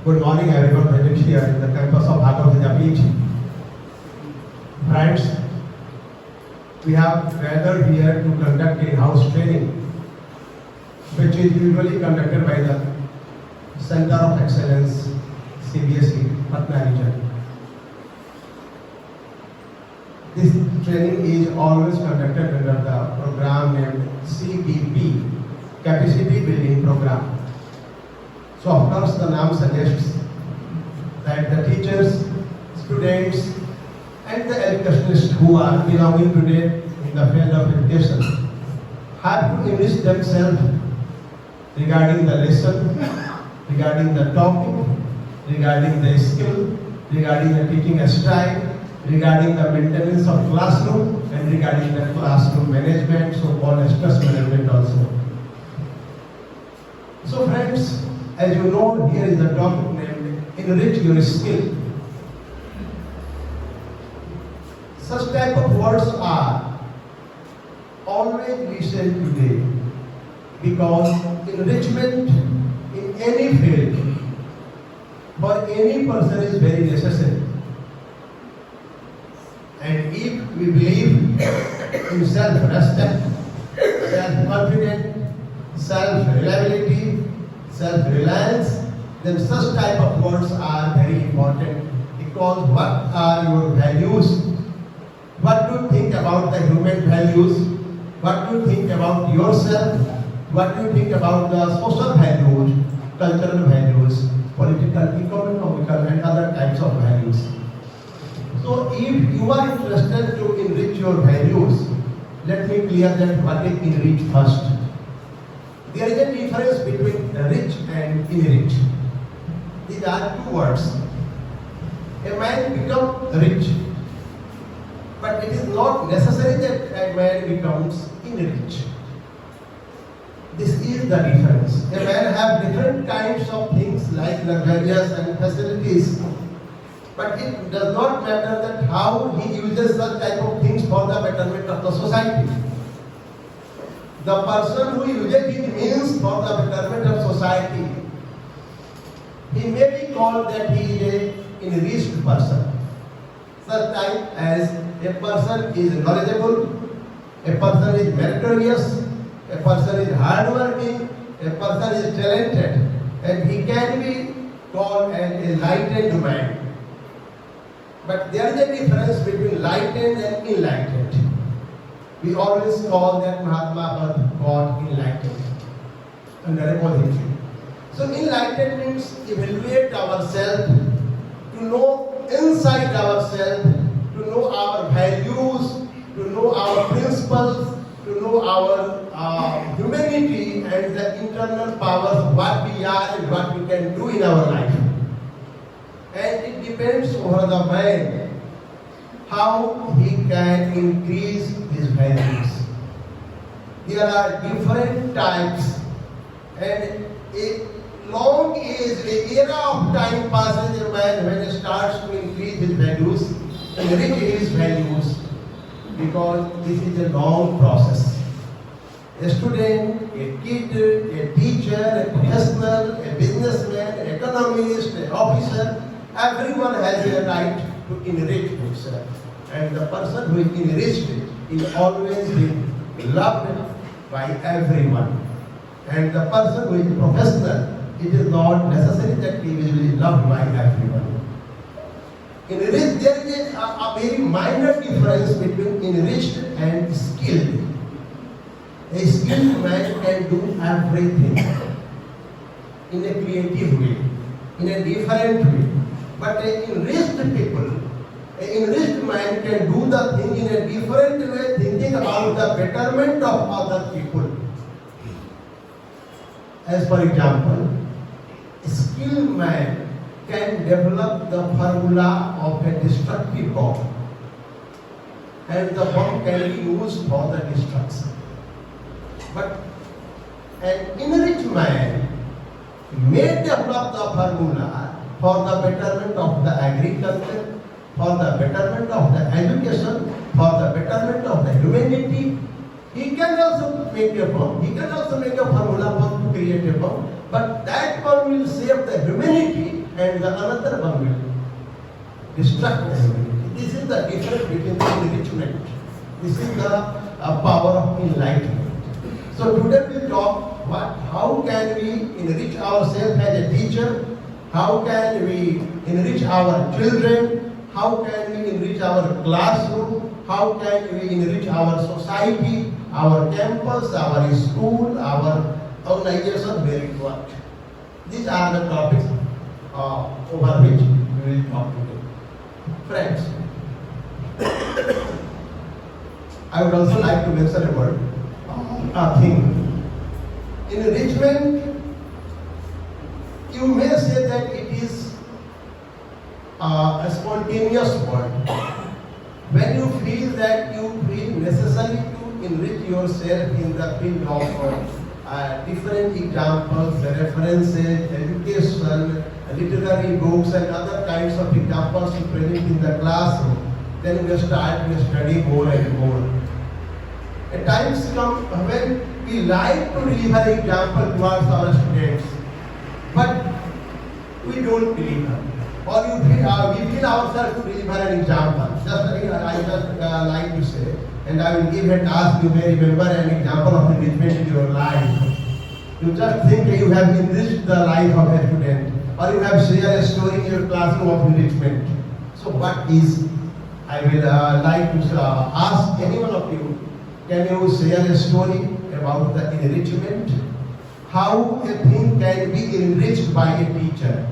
Good morning, everyone present here in the campus of Bhagavad Gita. Friends, we have gathered here to conduct a house training, which is usually conducted by the Center of Excellence, CBSE, Patna region. This training is always conducted under the program named CBP, Capacity Building Program. So of course the name suggests that the teachers, students and the educationists who are belonging today in the field of education have to enrich themselves regarding the lesson, regarding the topic, regarding the skill, regarding the teaching style, regarding the maintenance of classroom and regarding the classroom management, so-called stress management also. So friends, as you know, here is a topic named Enrich Your Skill. Such type of words are always listened today because enrichment in any field for any person is very necessary. And if we believe in self-respect, self-confidence, self-reliability, self-reliance, then such type of words are very important because what are your values? What do you think about the human values? What do you think about yourself? What do you think about the social values, cultural values, political, economical and other types of values? So if you are interested to enrich your values, let me clear that what is enrich first. There is a difference between rich and enrich. These are two words. A man becomes rich, but it is not necessary that a man becomes enriched. This is the difference. A man has different kinds of things like luxurious and facilities, but it does not matter that how he uses such type of things for the betterment of the society. The person who uses these means for the betterment of society, he may be called that he is an enriched person. Such type as a person is knowledgeable, a person is meritorious, a person is hardworking, a person is talented, and he can be called an enlightened man. But there is a difference between enlightened and enlightened. We always call that Mahatma God enlightened under a positive. So enlightened means evaluate ourselves, to know inside ourselves, to know our values, to know our principles, to know our humanity and the internal powers, what we are and what we can do in our life. And it depends on the man how he can increase his values. There are different types, and a long age, a era of time passes a man when he starts to increase his values, enrich his values, because this is a long process. A student, a kid, a teacher, a professional, a businessman, an economist, an officer, everyone has a right to enrich himself. And the person who is enriched is always being loved by everyone. And the person who is professional, it is not necessary that he will be loved by everyone. Enriched, there is a very minor difference between enriched and skilled. A skilled man can do everything in a creative way, in a different way. But an enriched people, an enriched man can do the thing in a different way, thinking about the betterment of other people. As for example, a skilled man can develop the formula of a destructive bomb, and the bomb can be used for the destruction. But an enriched man may develop the formula for the betterment of the agriculture, for the betterment of the education, for the betterment of the humanity. He can also make a bomb. He can also make a formula for to create a bomb. But that bomb will save the humanity and the another one will destruct the humanity. This is the difference between the enrichment. This is the power of enlightenment. So today we talk how can we enrich ourselves as a teacher, how can we enrich our children, how can we enrich our classroom, how can we enrich our society, our campus, our school, our organization where we work. These are the topics over which we will talk today. Friends, I would also like to mention a word, a thing. Enrichment, you may say that it is a spontaneous word. When you feel that you feel necessary to enrich yourself in the field of different examples, references, education, literary books and other kinds of examples to present in the classroom, then we start to study more and more. At times come when we like to deliver example towards our students, but we don't deliver. Or we feel ourselves to deliver an example. I just like to say, and I will give and ask you may remember an example of enrichment in your life. You just think you have enriched the life of a student, or you have shared a story in your classroom of enrichment. So what is, I will like to ask any one of you, can you share a story about the enrichment? How a thing can be enriched by a teacher?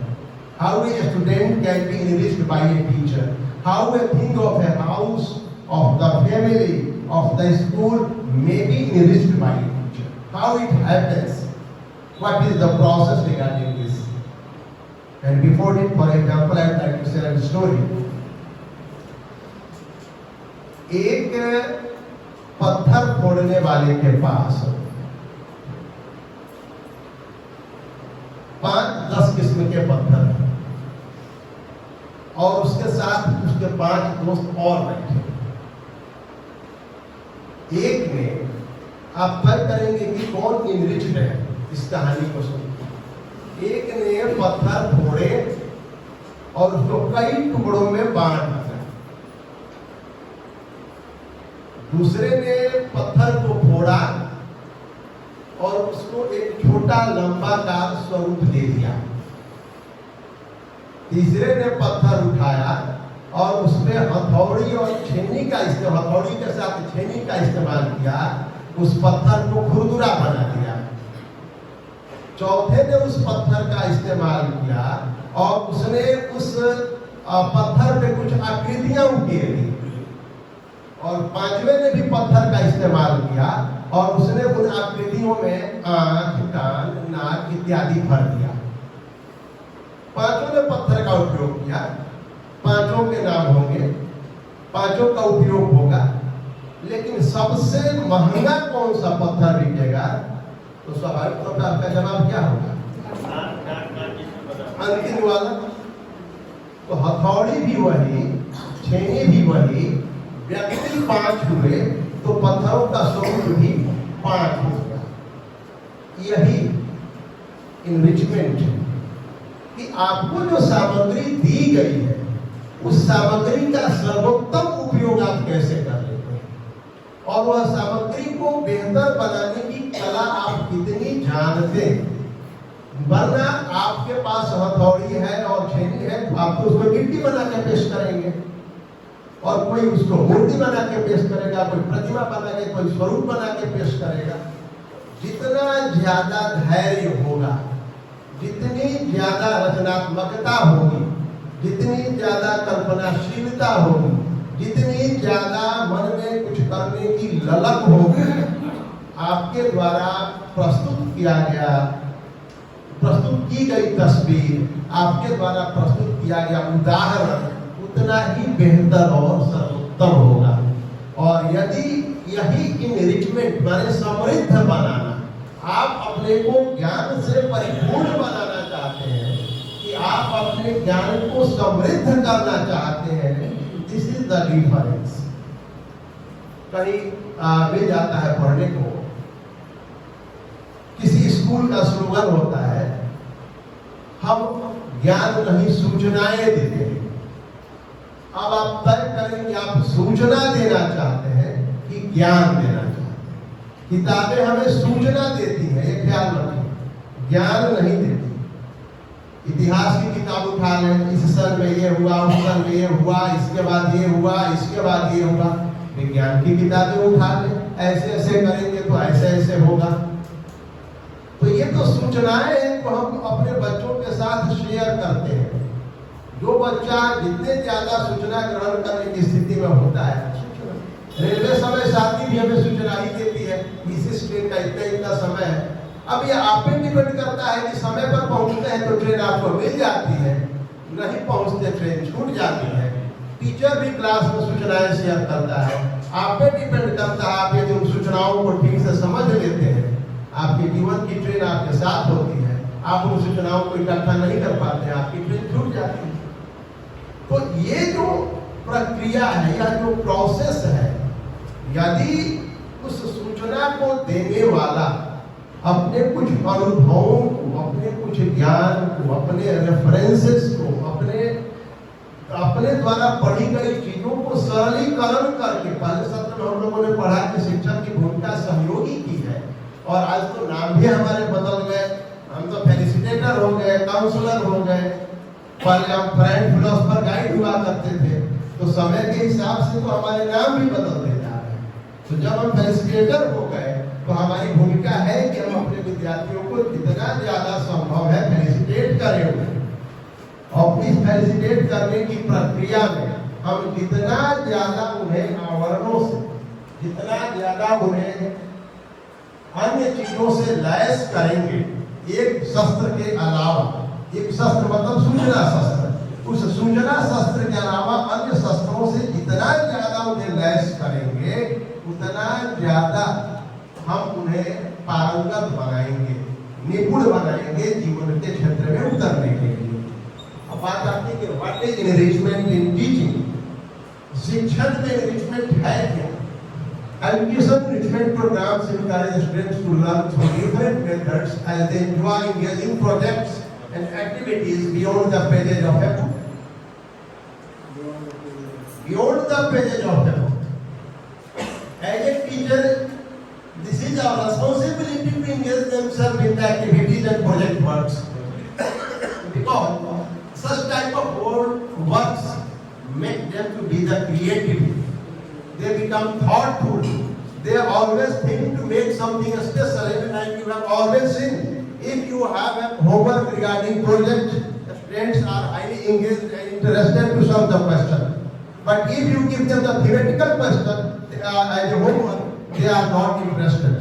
How a student can be enriched by a teacher? How a thing of a house, of the family, of the school may be enriched by a teacher? How it happens? What is the process regarding this? And before it, for example, I would like to share a story. एक पत्थर फोड़ने वाले के पास 5-10 किस्म के पत्थर हैं और उसके साथ उसके 5 दोस्त और बैठे। एक ने, आप तय करेंगे कि कौन इनरिच्ड है इस कहानी को सुन। एक ने पत्थर फोड़े और उसको कई टुकड़ों में बांट दिया। दूसरे ने पत्थर को फोड़ा और उसको एक छोटा लंबाकार स्वरूप दे दिया। तीसरे ने पत्थर उठाया और उसमें हथौड़ी और छेनी का इस्तेमाल, हथौड़ी के साथ छेनी का इस्तेमाल किया, उस पत्थर को खुरदुरा बना दिया। चौथे ने उस पत्थर का इस्तेमाल किया और उसने उस पत्थर पे कुछ आकृतियां उकेरी। और पांचवें ने भी पत्थर का इस्तेमाल किया और उसने उन आकृतियों में आंख, कान, नाक इत्यादि भर दिया। पांचों ने पत्थर का उपयोग किया, पांचों के नाम होंगे, पांचों का उपयोग होगा, लेकिन सबसे महंगा कौन सा पत्थर बिकेगा? तो स्वाभाविक तौर पर आपका जवाब क्या होगा? अंतिम वाला। तो हथौड़ी भी वही, छेनी भी वही, व्यक्ति 5 हुए तो पत्थरों का स्वरूप भी 5 हो गया। यही इनरिचमेंट है कि आपको जो सामग्री दी गई है उस सामग्री का सर्वोत्तम उपयोग आप कैसे कर लेते हैं और वह सामग्री को बेहतर बनाने की कला आप कितनी जानते हैं। वरना आपके पास हथौड़ी है और छेनी है, आप तो उसको गिट्टी बना के पेश करेंगे और कोई उसको मूर्ति बना के पेश करेगा, कोई प्रतिमा बना के, कोई स्वरूप बना के पेश करेगा। जितना ज्यादा धैर्य होगा, जितनी ज्यादा रचनात्मकता होगी, जितनी ज्यादा कल्पनाशीलता होगी, जितनी ज्यादा मन में कुछ करने की ललक होगी, आपके द्वारा प्रस्तुत की गई तस्वीर, आपके द्वारा प्रस्तुत किया गया उदाहरण उतना ही बेहतर और सर्वोत्तम होगा। और यदि यही इनरिचमेंट माने समृद्ध बनाना, आप अपने को ज्ञान से परिपूर्ण बनाना चाहते हैं, कि आप अपने ज्ञान को समृद्ध करना चाहते हैं, दिस इज द डिफरेंस। कहीं मिल जाता है पढ़ने को, किसी स्कूल का स्लोगन होता है, हम ज्ञान नहीं सूचनाएं देते हैं। अब आप तय करें कि आप सूचना देना चाहते हैं कि ज्ञान देना चाहते हैं। किताबें हमें सूचना देती हैं, ये ख्याल रखें, ज्ञान नहीं देती। इतिहास की किताब उठा लें, इस सन में ये हुआ, उस सन में ये हुआ, इसके बाद ये हुआ, इसके बाद ये हुआ। विज्ञान की किताबें उठा लें, ऐसे ऐसे करेंगे तो ऐसे ऐसे होगा। तो ये तो सूचनाएं हैं तो हम अपने बच्चों के साथ शेयर करते हैं। जो बच्चा जितने ज्यादा सूचना ग्रहण करने की स्थिति में होता है, रेलवे समय साथी भी हमें सूचना ही देती है, इस ट्रेन का इतना इतना समय है। अब ये आप पे डिपेंड करता है कि समय पर पहुंचते हैं तो ट्रेन आपको मिल जाती है, नहीं पहुंचते ट्रेन छूट जाती है। टीचर भी क्लास में सूचनाएं शेयर करता है, आप पे डिपेंड करता है आप यदि उन सूचनाओं को ठीक से समझ लेते हैं। आपके जीवन की ट्रेन आपके साथ होती है, आप उन सूचनाओं को इकट्ठा नहीं कर पाते हैं, आपकी ट्रेन छूट जाती है। तो ये जो प्रक्रिया है या जो प्रोसेस है, यदि उस सूचना को देने वाला अपने कुछ अनुभवों को, अपने कुछ ज्ञान को, अपने रेफरेंसेस को, अपने द्वारा पढ़ी गई चीजों को सरलीकरण करके, पहले सत्र में हम लोगों ने पढ़ा कि शिक्षक की भूमिका सहयोगी की है, और आज तो नाम भी हमारे बदल गए, हम तो फेलिसिटेटर हो गए, काउंसलर हो गए। पहले हम फ्रेंड, फिलोसोफर, गाइड हुआ करते थे, तो समय के हिसाब से तो हमारे नाम भी बदलते जा रहे हैं। तो जब हम फेलिसिटेटर हो गए तो हमारी भूमिका है कि हम अपने विद्यार्थियों को जितना ज्यादा संभव है फेलिसिटेट करें, और इस फेलिसिटेट करने की प्रक्रिया में हम जितना ज्यादा उन्हें आवरणों से, जितना ज्यादा उन्हें अन्य चीजों से लैस करेंगे, एक शस्त्र के अलावा, एक शस्त्र मतलब सूचना शस्त्र, उस सूचना शस्त्र के अलावा अन्य शस्त्रों से जितना ज्यादा उन्हें लैस करेंगे, उतना ज्यादा हम उन्हें पारंगत बनाएंगे, निपुण बनाएंगे जीवन के क्षेत्र में उतरने के लिए। अब बात आती है कि what is enrichment in teaching. शिक्षण में एनरिचमेंट है क्या? Education enrichment programs encourage students to learn through different methods as they enjoy engaging projects and activities beyond the pages of a book. Beyond the pages of a book. As a teacher, this is our responsibility to engage themselves in the activities and project works. Because such type of works make them to be the creative. They become thoughtful. They always think to make something special. Even like you have always seen, if you have a homework regarding project, the students are highly engaged and interested to solve the question. But if you give them the theoretical question as a homework, they are not interested.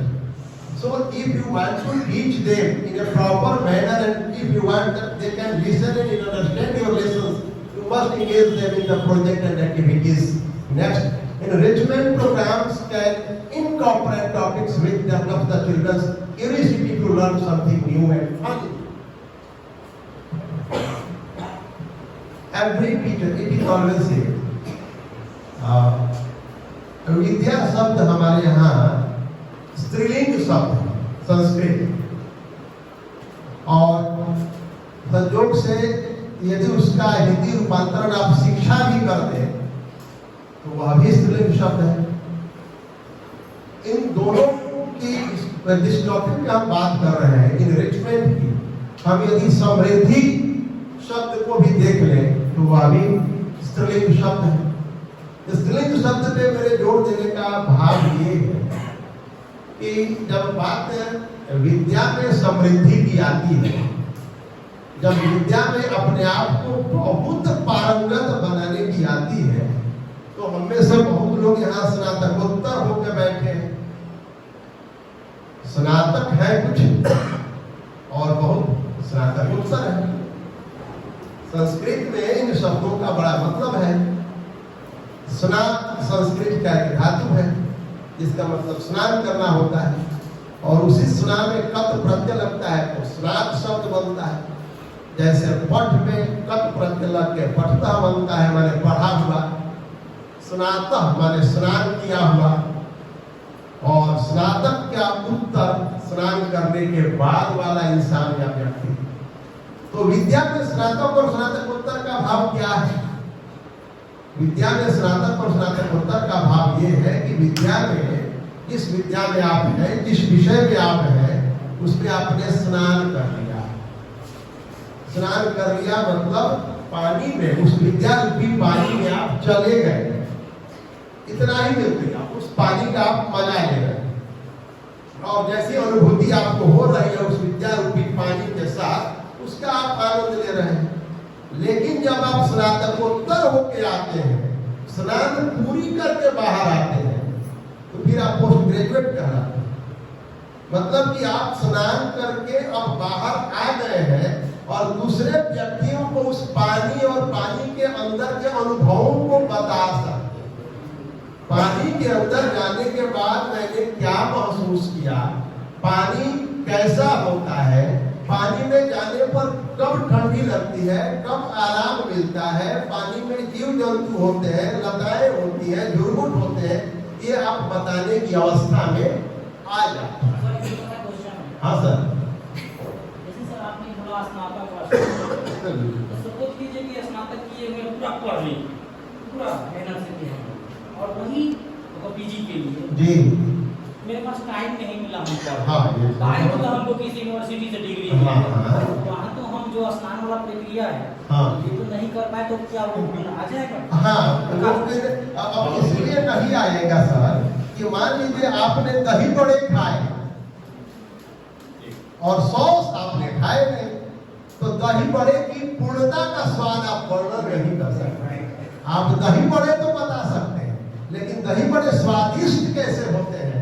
So if you want to teach them in a proper manner, and if you want that they can listen and understand your lessons, you must engage them in the project and activities. Next, enrichment programs can incorporate topics which develop the children's curiosity to learn something new and fun. Every teacher, it is always said, विद्या शब्द हमारे यहाँ स्त्रीलिंग शब्द संस्कृत, और संयोग से यदि उसका हिंदी रूपांतरण आप शिक्षा भी कर दें तो वह भी स्त्रीलिंग शब्द है। इन दोनों की जिस टॉपिक में हम बात कर रहे हैं इनरिचमेंट की, हम यदि समृद्धि शब्द को भी देख लें तो वह भी स्त्रीलिंग शब्द है। स्त्रीलिंग शब्द पे मेरे जोर देने का भाव ये है कि जब बात विद्या में समृद्धि की आती है, जब विद्या में अपने आप को बहुत पारंगत बनाने की आती है, तो हमें से बहुत लोग यहाँ स्नातकोत्तर होकर बैठे हैं। स्नातक है कुछ और बहुत स्नातकोत्तर है। संस्कृत में इन शब्दों का बड़ा मतलब है। स्ना संस्कृत का एक धातु है जिसका मतलब स्नान करना होता है, और उसी स्ना में कत प्रत्यय लगता है तो स्नात शब्द बनता है। जैसे पठ में कत प्रत्यय लग के पठता बनता है, माने पढ़ा हुआ। स्नातः माने स्नान किया हुआ, और स्नातक का उत्तर स्नान करने के बाद वाला इंसान या व्यक्ति। तो विद्या में स्नातक और स्नातकोत्तर का भाव क्या है? विद्या में स्नातक और स्नातकोत्तर का भाव ये है कि विद्या में, जिस विद्या में आप हैं, जिस विषय में आप हैं, उसमें आपने स्नान कर लिया। स्नान कर लिया मतलब पानी में, उस विद्या रूपी पानी में आप चले गए, इतना ही मिल गया। उस पानी का आप मजा ले रहे, और जैसी अनुभूति आपको हो रही है उस विद्या रूपी पानी के साथ, उसका आप आनंद ले रहे हैं। लेकिन जब आप स्नातकोत्तर होके आते हैं, स्नान पूरी करके बाहर आते हैं, तो फिर आप पोस्ट ग्रेजुएट कहलाते हैं। मतलब कि आप स्नान करके अब बाहर आ गए हैं और दूसरे व्यक्तियों को उस पानी और पानी के अंदर के अनुभवों को बता सकते हैं। पानी के अंदर जाने के बाद मैंने क्या महसूस किया, पानी कैसा होता है, पानी में जाने पर कब ठंडी लगती है, कब आराम मिलता है, पानी में जीव जंतु होते हैं, लताएं होती हैं, झुरमुट होते हैं, ये आप बताने की अवस्था में आ जाते हैं। हाँ सर। जैसे सर आपने बोला स्नातक, तो सपोज कीजिए कि स्नातक किए हुए पूरा पढ़ ली, पूरा मेहनत से किया और वही पीजी के लिए जी मेरे पास टाइम नहीं मिला हमको। हाँ, टाइम तो हमको किसी यूनिवर्सिटी से डिग्री हाँ, हाँ। वहाँ तो हम जो स्नान वाला प्रक्रिया है, हाँ, ये तो नहीं कर पाए, तो क्या वो आ जाएगा? हाँ, तो फिर अब इसलिए नहीं आएगा सर कि मान लीजिए आपने दही बड़े खाए और सॉस आपने खाए नहीं, तो दही बड़े की पूर्णता का स्वाद आप वर्णन नहीं कर सकते। आप दही बड़े तो बता सकते हैं, लेकिन दही बड़े स्वादिष्ट कैसे होते हैं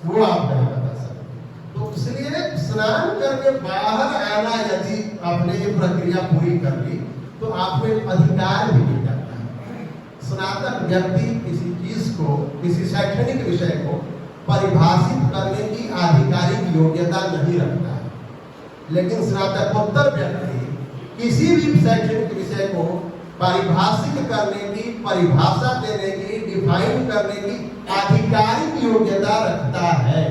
वो आप नहीं बता सकते। तो इसलिए स्नान करके बाहर आना, यदि आपने ये प्रक्रिया पूरी कर ली तो आपको एक अधिकार भी मिल जाता है। स्नातक व्यक्ति किसी चीज को, किसी शैक्षणिक विषय को परिभाषित करने की आधिकारिक योग्यता नहीं रखता है, लेकिन स्नातकोत्तर व्यक्ति किसी भी शैक्षणिक विषय को परिभाषित करने की, परिभाषा देने की, डिफाइन करने की आधिकारिक योग्यता रखता है।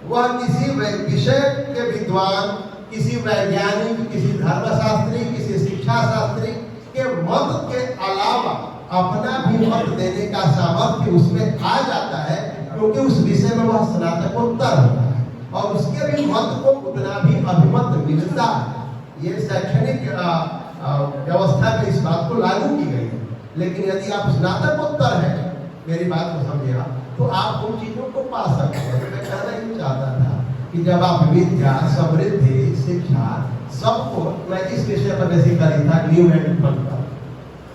वह किसी विषय के विद्वान, किसी वैज्ञानिक, किसी धर्मशास्त्री, किसी शिक्षा शास्त्री के मत के अलावा अपना भी मत देने का सामर्थ्य उसमें आ जाता है, क्योंकि उस विषय में वह स्नातकोत्तर होता है और उसके भी मत को उतना भी अभिमत मिलता है। ये शैक्षणिक व्यवस्था में इस बात को लागू की गई है। लेकिन यदि आप स्नातकोत्तर हैं, मेरी बात को समझिए, तो आप उन चीजों को पा सकते हैं। मैं कहना ही चाहता था कि जब आप विद्या, समृद्धि, शिक्षा सबको, मैं इस विषय पर बेसिकली था न्यू एंड फंड,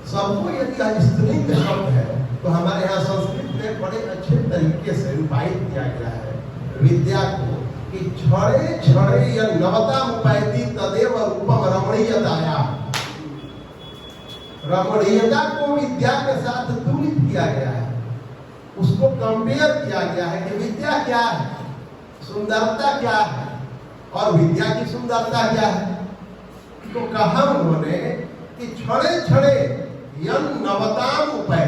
सबको यदि स्त्रीलिंग शब्द है तो हमारे यहाँ संस्कृत में बड़े अच्छे तरीके से रूपायित किया गया है विद्या को कि क्षणे क्षणे या नवता उपैति तदेव रूपम रमणीयताया। रमणीयता को विद्या के साथ तुलित किया गया है, उसको कंपेयर किया गया है कि विद्या क्या है, सुंदरता क्या है और विद्या की सुंदरता क्या है। तो कहा उन्होंने कि क्षणे क्षणे यन नवताम उपाय,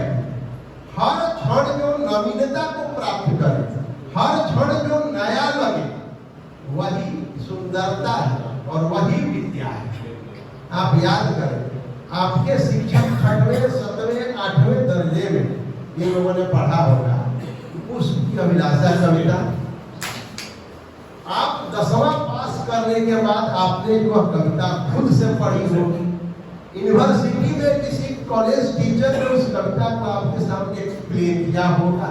हर क्षण जो नवीनता को प्राप्त करे, हर क्षण जो नया लगे, वही सुंदरता है और वही विद्या है। आप याद करें, आपके शिक्षक 6वें, 7वें, 8वें दर्जे में इन लोगों ने पढ़ा होगा पुष्प की अभिलाषा कविता। आप 10वां पास करने के बाद आपने जो कविता खुद से पढ़ी होगी, यूनिवर्सिटी में किसी कॉलेज टीचर ने उस कविता को आपके सामने एक्सप्लेन किया होगा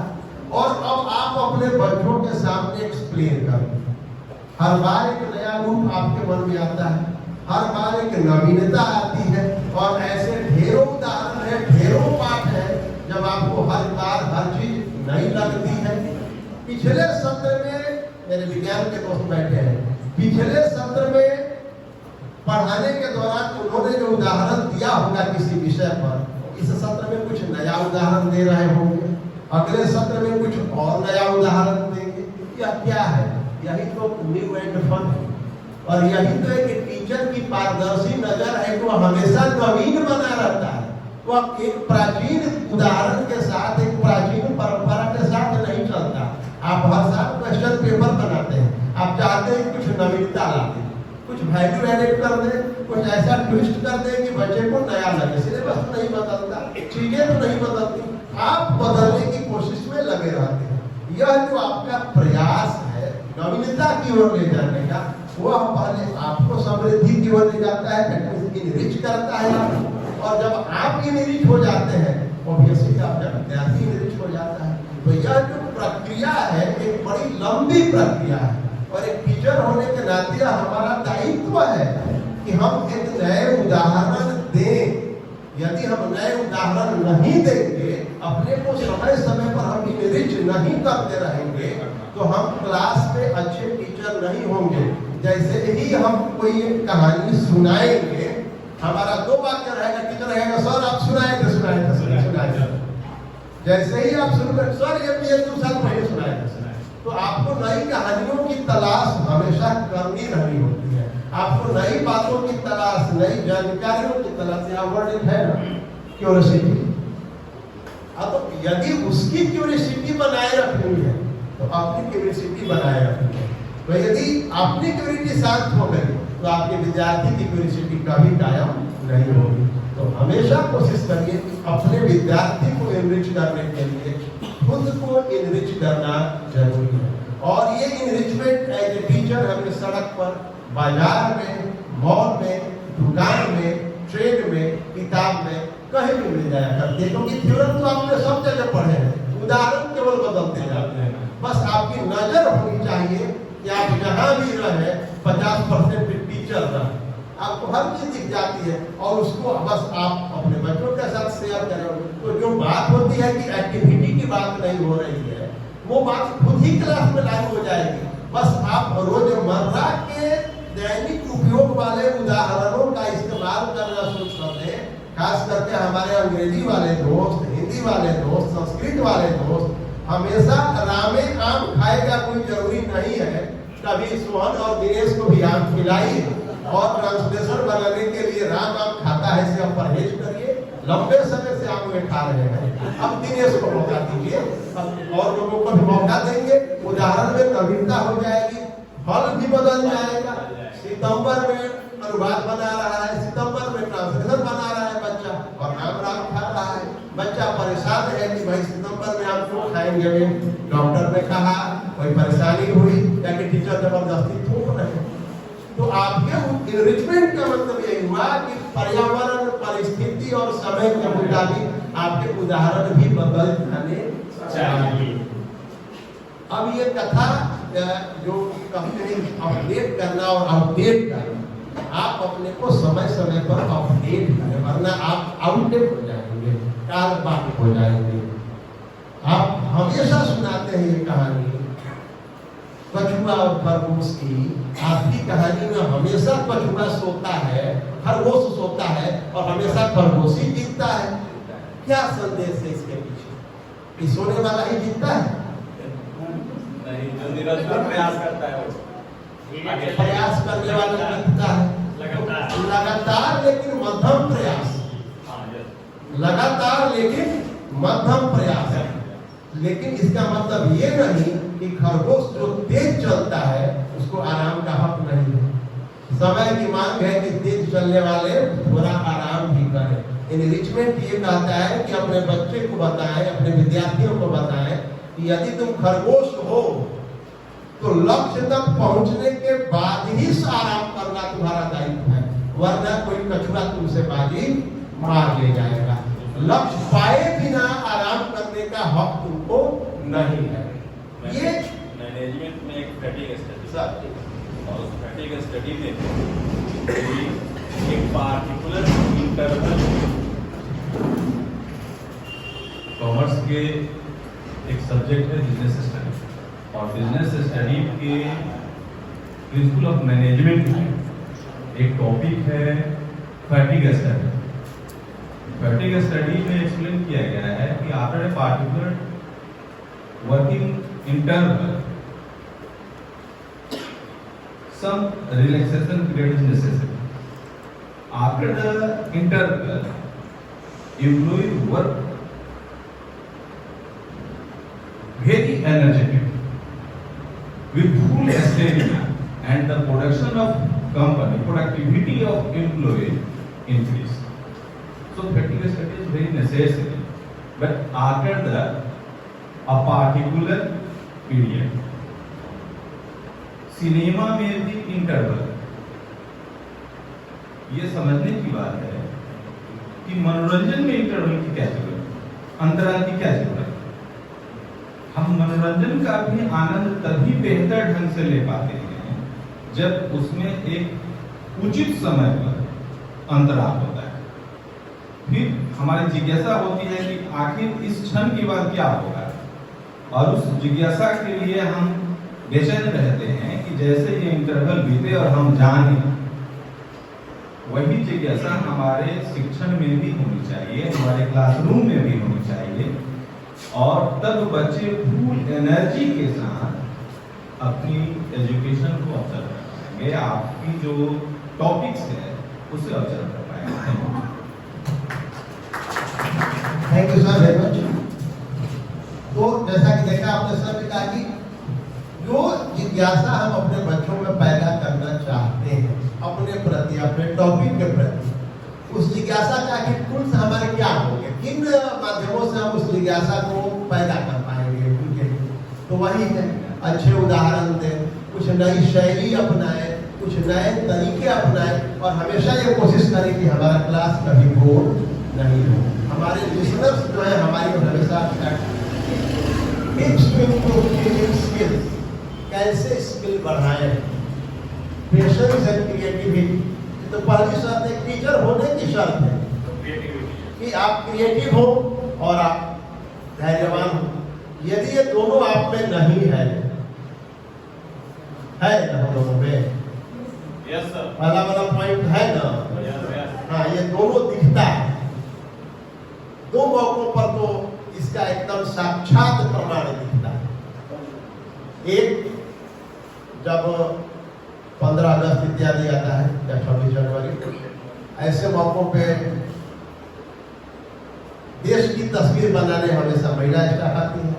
और अब आप अपने बच्चों के सामने एक्सप्लेन करें। हर बार एक नया रूप आपके मन में आता है, हर बार एक नवीनता आती है और ऐसे ढेरों उदाहरण है, ढेरों पाठ है जब आपको हर बार हर चीज नई लगती है। पिछले सत्र में मेरे विज्ञान के दोस्त बैठे हैं, पिछले सत्र में पढ़ाने के दौरान उन्होंने जो उदाहरण दिया होगा किसी विषय पर, इस सत्र में कुछ नया उदाहरण दे रहे होंगे, अगले सत्र में कुछ और नया उदाहरण देंगे। यह क्या है? यही तो न्यू एंड फन है और यही तो एक टीचर की पारदर्शी नजर है, वो हमेशा नवीन बना रहता है। वह एक प्राचीन उदाहरण के साथ, एक प्राचीन परंपरा के साथ नहीं चलता। आप हर साल क्वेश्चन पेपर बनाते हैं, आप चाहते हैं कुछ नवीनता लाते, कुछ कुछ वैल्यू एडेड कर दे, कुछ ऐसा ट्विस्ट कर दे कि बच्चे को नया लगे। सिलेबस तो नहीं बदलता, चीजें तो नहीं बदलती, आप बदलने की कोशिश में लगे रहते हैं। यह जो आपका प्रयास है नवीनता की ओर ले जाने का, वह पहले आपको समृद्धि की ओर ले जाता है, इनरिच करता है। और जब आप इनरिच हो जाते हैं, ऑब्वियसली आपका विद्यार्थी इनरिच हो जाता है। तो यह जो प्रक्रिया है एक बड़ी लंबी प्रक्रिया है, और एक टीचर होने के नाते हमारा दायित्व है कि हम एक नए उदाहरण दें। यदि हम नए उदाहरण नहीं देंगे, अपने को समय समय पर हम इनरिच नहीं करते रहेंगे, तो हम क्लास में अच्छे टीचर नहीं होंगे। जैसे ही हम कोई एक कहानी सुनाएंगे, हमारा दो वाक्य रहेगा, टीचर रहेगा सर आप सुनाएंगे सुनाएंगे सुनाएंगे। जैसे ही आप शुरू करें सर ये 2 साल पहले सुनाएंगे, तो आपको नई कहानियों की तलाश हमेशा करनी रहनी होती है। आपको नई बातों की तलाश, नई जानकारियों की तलाश, यहाँ वर्ड है ना क्यूरियोसिटी। अब यदि उसकी क्यूरियोसिटी बनाए रखनी है तो अपनी क्यूरियोसिटी बनाए रखनी है। तो यदि अपनी क्यूरियोसिटी शांत हो गई तो आपके विद्यार्थी की क्यूरियोसिटी कभी कायम नहीं होगी। तो हमेशा कोशिश करिए अपने विद्यार्थी को इनरिच करने के लिए खुद को इनरिच करना जरूरी है। और ये इनरिचमेंट एज ए टीचर हमें सड़क पर, बाजार में, मॉल में, दुकान में, ट्रेड में, किताब में कहीं भी मिल जाया करती है, क्योंकि थ्योरम तो आपने सब जगह पढ़े हैं, उदाहरण केवल बदलते जाते हैं। बस आपकी नजर होनी चाहिए कि आप जहां भी रहे 50% टीचर रहे, आपको हर चीज दिख जाती है, और उसको बस आप अपने बच्चों के साथ शेयर करें। तो जो बात होती है कि एक्टिविटी की बात नहीं हो रही है, वो बात खुद ही क्लास में लागू हो जाएगी। बस आप रोजमर्रा के दैनिक उपयोग वाले उदाहरणों का इस्तेमाल करना शुरू कर दें। खास करके हमारे अंग्रेजी वाले दोस्त, हिंदी वाले दोस्त, संस्कृत वाले दोस्त, हमेशा रामे आम खाएगा कोई जरूरी नहीं है। कभी सोहन और दिनेश को भी आम खिलाइए, और ट्रांसलेशन बनाने के लिए राम आम खाता है से आप परहेज करिए। लंबे समय से आप में खा रहे हैं, अब दिनेश को मौका दीजिए, और लोगों को भी मौका देंगे। उदाहरण में नवीनता हो जाएगी, फल भी बदल जाएगा। सितंबर में अनुवाद बना रहा है, सितंबर में ट्रांसलेशन बना रहा है बच्चा, और आम खा रहा है। बच्चा परेशान है कि भाई सितंबर में आप क्यों खाएंगे, डॉक्टर ने कहा, कोई परेशानी हुई या कि टीचर जबरदस्ती थोप रहे। तो आपके इनरिचमेंट का मतलब यही हुआ कि पर्यावरण, परिस्थिति और समय के मुताबिक आपके उदाहरण भी बदल जाने चाहिए। अब ये कथा जो अपडेट करना और अपडेट करना, आप अपने को समय समय पर अपडेट करें, वरना आप आउटडेट हो जाएंगे, काल बात हो जाएंगे। आप हमेशा सुनाते हैं ये कहानी कछुआ और खरगोश की। आपकी कहानी में हमेशा कछुआ सोता है, खरगोश सोता है, और हमेशा खरगोश ही जीतता है। क्या संदेश है इसके पीछे? कि सोने वाला ही जीतता है? नहीं, जो निरंतर प्रयास करता है वो प्रयास करने वाला जीतता है लगातार, लेकिन मध्यम प्रयास, लगातार लेकिन मध्यम प्रयास है। लेकिन इसका मतलब ये नहीं कि खरगोश जो तेज चलता है उसको आराम का हक नहीं है। समय की मांग है कि तेज चलने वाले थोड़ा आराम भी करें। इनरिचमेंट ये कहता है कि अपने बच्चे को बताएं, अपने विद्यार्थियों को बताएं कि यदि तुम खरगोश हो तो लक्ष्य तक पहुंचने के बाद ही आराम करना तुम्हारा दायित्व है, वरना कोई कछुआ तुमसे बाजी मार ले जाएगा। लक्ष्य पाए बिना आराम करने का हक तुमको नहीं है। ये मैनेजमेंट में एक फैटिग स्टडी सर, और उस फैटिग स्टडी में एक पार्टिकुलर इंटरवल कॉमर्स के एक सब्जेक्ट है बिजनेस स्टडी, और बिजनेस स्टडी के प्रिंसिपल ऑफ मैनेजमेंट में एक टॉपिक है फैटिग स्टडी। फैटिग स्टडी में एक्सप्लेन किया गया है कि after a particular working interval some relaxation period is necessary. After the interval, employee work very energetic with full stamina, and the production of company, productivity of employee increase. So practical study is very necessary, but after a particular period. Cinema में भी interval, ये समझने की बात है कि मनोरंजन में इंटरवल की क्या जरूरत है, अंतराल की क्या जरूरत है। हम मनोरंजन का भी आनंद तभी बेहतर ढंग से ले पाते हैं जब उसमें एक उचित समय पर अंतराल होता है। फिर हमारी जिज्ञासा होती है कि आखिर इस क्षण के बाद क्या होगा, और उस जिज्ञासा के लिए हम बेचैन रहते हैं कि जैसे ये इंटरवल बीते और हम जाने। वही जिज्ञासा हमारे शिक्षण में भी होनी चाहिए, हमारे क्लासरूम में भी होनी चाहिए, और तब बच्चे फुल एनर्जी के साथ अपनी एजुकेशन को ऑब्जर्व कर पाएंगे, आपकी जो टॉपिक्स है उसे ऑब्जर्व कर पाएंगे। Thank you sir very much. तो जैसा कि देखा आपने सर ने कहा कि जो जिज्ञासा हम अपने बच्चों में पैदा करना चाहते हैं अपने प्रति, अपने टॉपिक के प्रति, उस जिज्ञासा का कि टूल्स हमारे क्या होंगे, किन माध्यमों से हम उस जिज्ञासा को पैदा कर पाएंगे उनके। तो वही है, अच्छे उदाहरण दें, कुछ नई शैली अपनाएं, कुछ नए तरीके अपनाएं, और हमेशा ये कोशिश करें कि हमारा क्लास कभी बोर नहीं हो। हमारे लिसनर्स जो है हमारी हमेशा स्किल्स, कैसे स्किल बढ़ाएं, पेशेंस एंड क्रिएटिविटी। तो पहली शर्त एक टीचर होने की शर्त है कि आप क्रिएटिव हो और आप धैर्यवान हो। यदि ये दोनों आप में नहीं है ना हम लोगों में, यस सर, पहला वाला पॉइंट है ना, हाँ, ये दोनों दिखता है। दो मौकों पर तो इसका एकदम साक्षात प्रमाण दिखता है। एक, जब 15 अगस्त इत्यादि आता है या 26 जनवरी, ऐसे मौकों पे देश की तस्वीर बनाने हमेशा महिला स्टाफ आती है,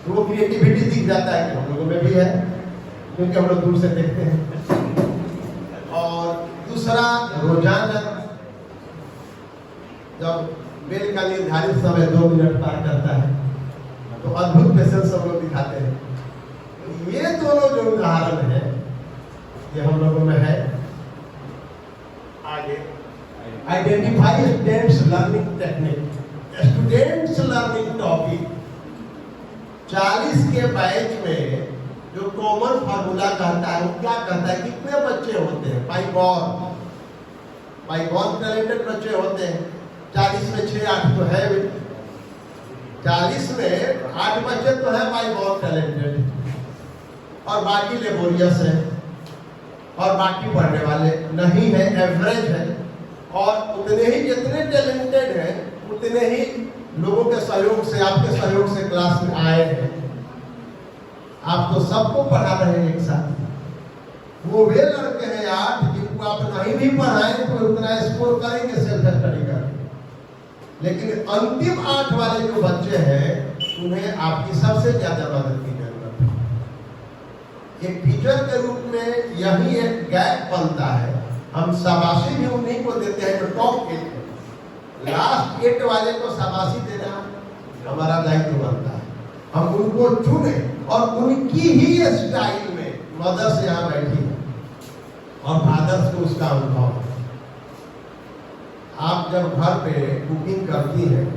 तो वो क्रिएटिविटी दिख जाता है कि हम लोगों में भी है, क्योंकि हम लोग दूर से देखते हैं। और दूसरा, रोजाना जब बेल का निर्धारित समय 2 मिनट पार करता है तो अद्भुत पेशेंस हम लोग दिखाते हैं। ये दोनों जो उदाहरण है ये हम लोगों में है। आगे, identify students learning technique, students learning topic. 40 के बैच में जो कॉमन फार्मूला कहता है वो क्या कहता है, कितने बच्चे होते हैं बाई बॉर्न टैलेंटेड बच्चे होते हैं। 40 में 6-8 तो है, 40 में 8 बच्चे तो है बाई बॉर्न टैलेंटेड, और बाकी लेबोरियस है, और बाकी पढ़ने वाले नहीं है, एवरेज है। और उतने ही जितने टैलेंटेड हैं उतने ही लोगों के सहयोग से, आपके सहयोग से क्लास में आए हैं। आप तो सबको पढ़ा रहे हैं एक साथ। वो वे लड़के हैं यार जिनको आप नहीं भी पढ़ाएं तो उतना स्कोर करेंगे सेल्फ स्टडी कर, लेकिन अंतिम 8 वाले जो बच्चे हैं उन्हें आपकी सबसे ज्यादा मदद की जरूरत है। एक टीचर के रूप में यही एक गैप बनता है। हम शाबाशी भी उन्हीं को देते हैं जो टॉप 8, लास्ट 8 वाले को शाबाशी देना हमारा दायित्व बनता है। हम उनको चुने और उनकी ही स्टाइल में, मदर्स यहाँ बैठी है और फादर्स को उसका अनुभव है। आप जब घर पे कुकिंग करती हैं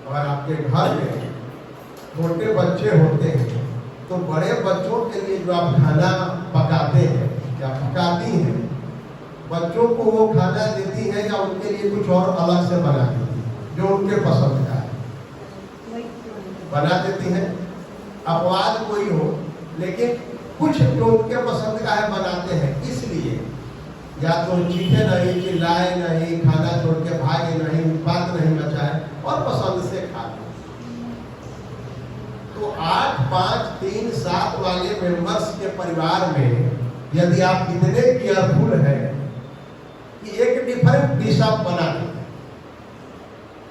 और आपके घर में छोटे बच्चे होते हैं तो बड़े बच्चों के लिए जो आप खाना पकाते हैं या पकाती हैं, बच्चों को वो खाना देती हैं या उनके लिए कुछ और अलग से बनाती हैं जो उनके पसंद का है? बना देती हैं, अपवाद कोई हो, लेकिन कुछ जो उनके पसंद का है बनाते हैं। इसलिए या तो चीखे नहीं, चिल्लाए नहीं, खाना छोड़ के भागे नहीं, बात नहीं मचाए और पसंद से खा लें। तो 8, 5, 3, 7 वाले मेंबर्स के परिवार में यदि आप इतने केयरफुल हैं कि एक डिफरेंट डिश आप बना दें,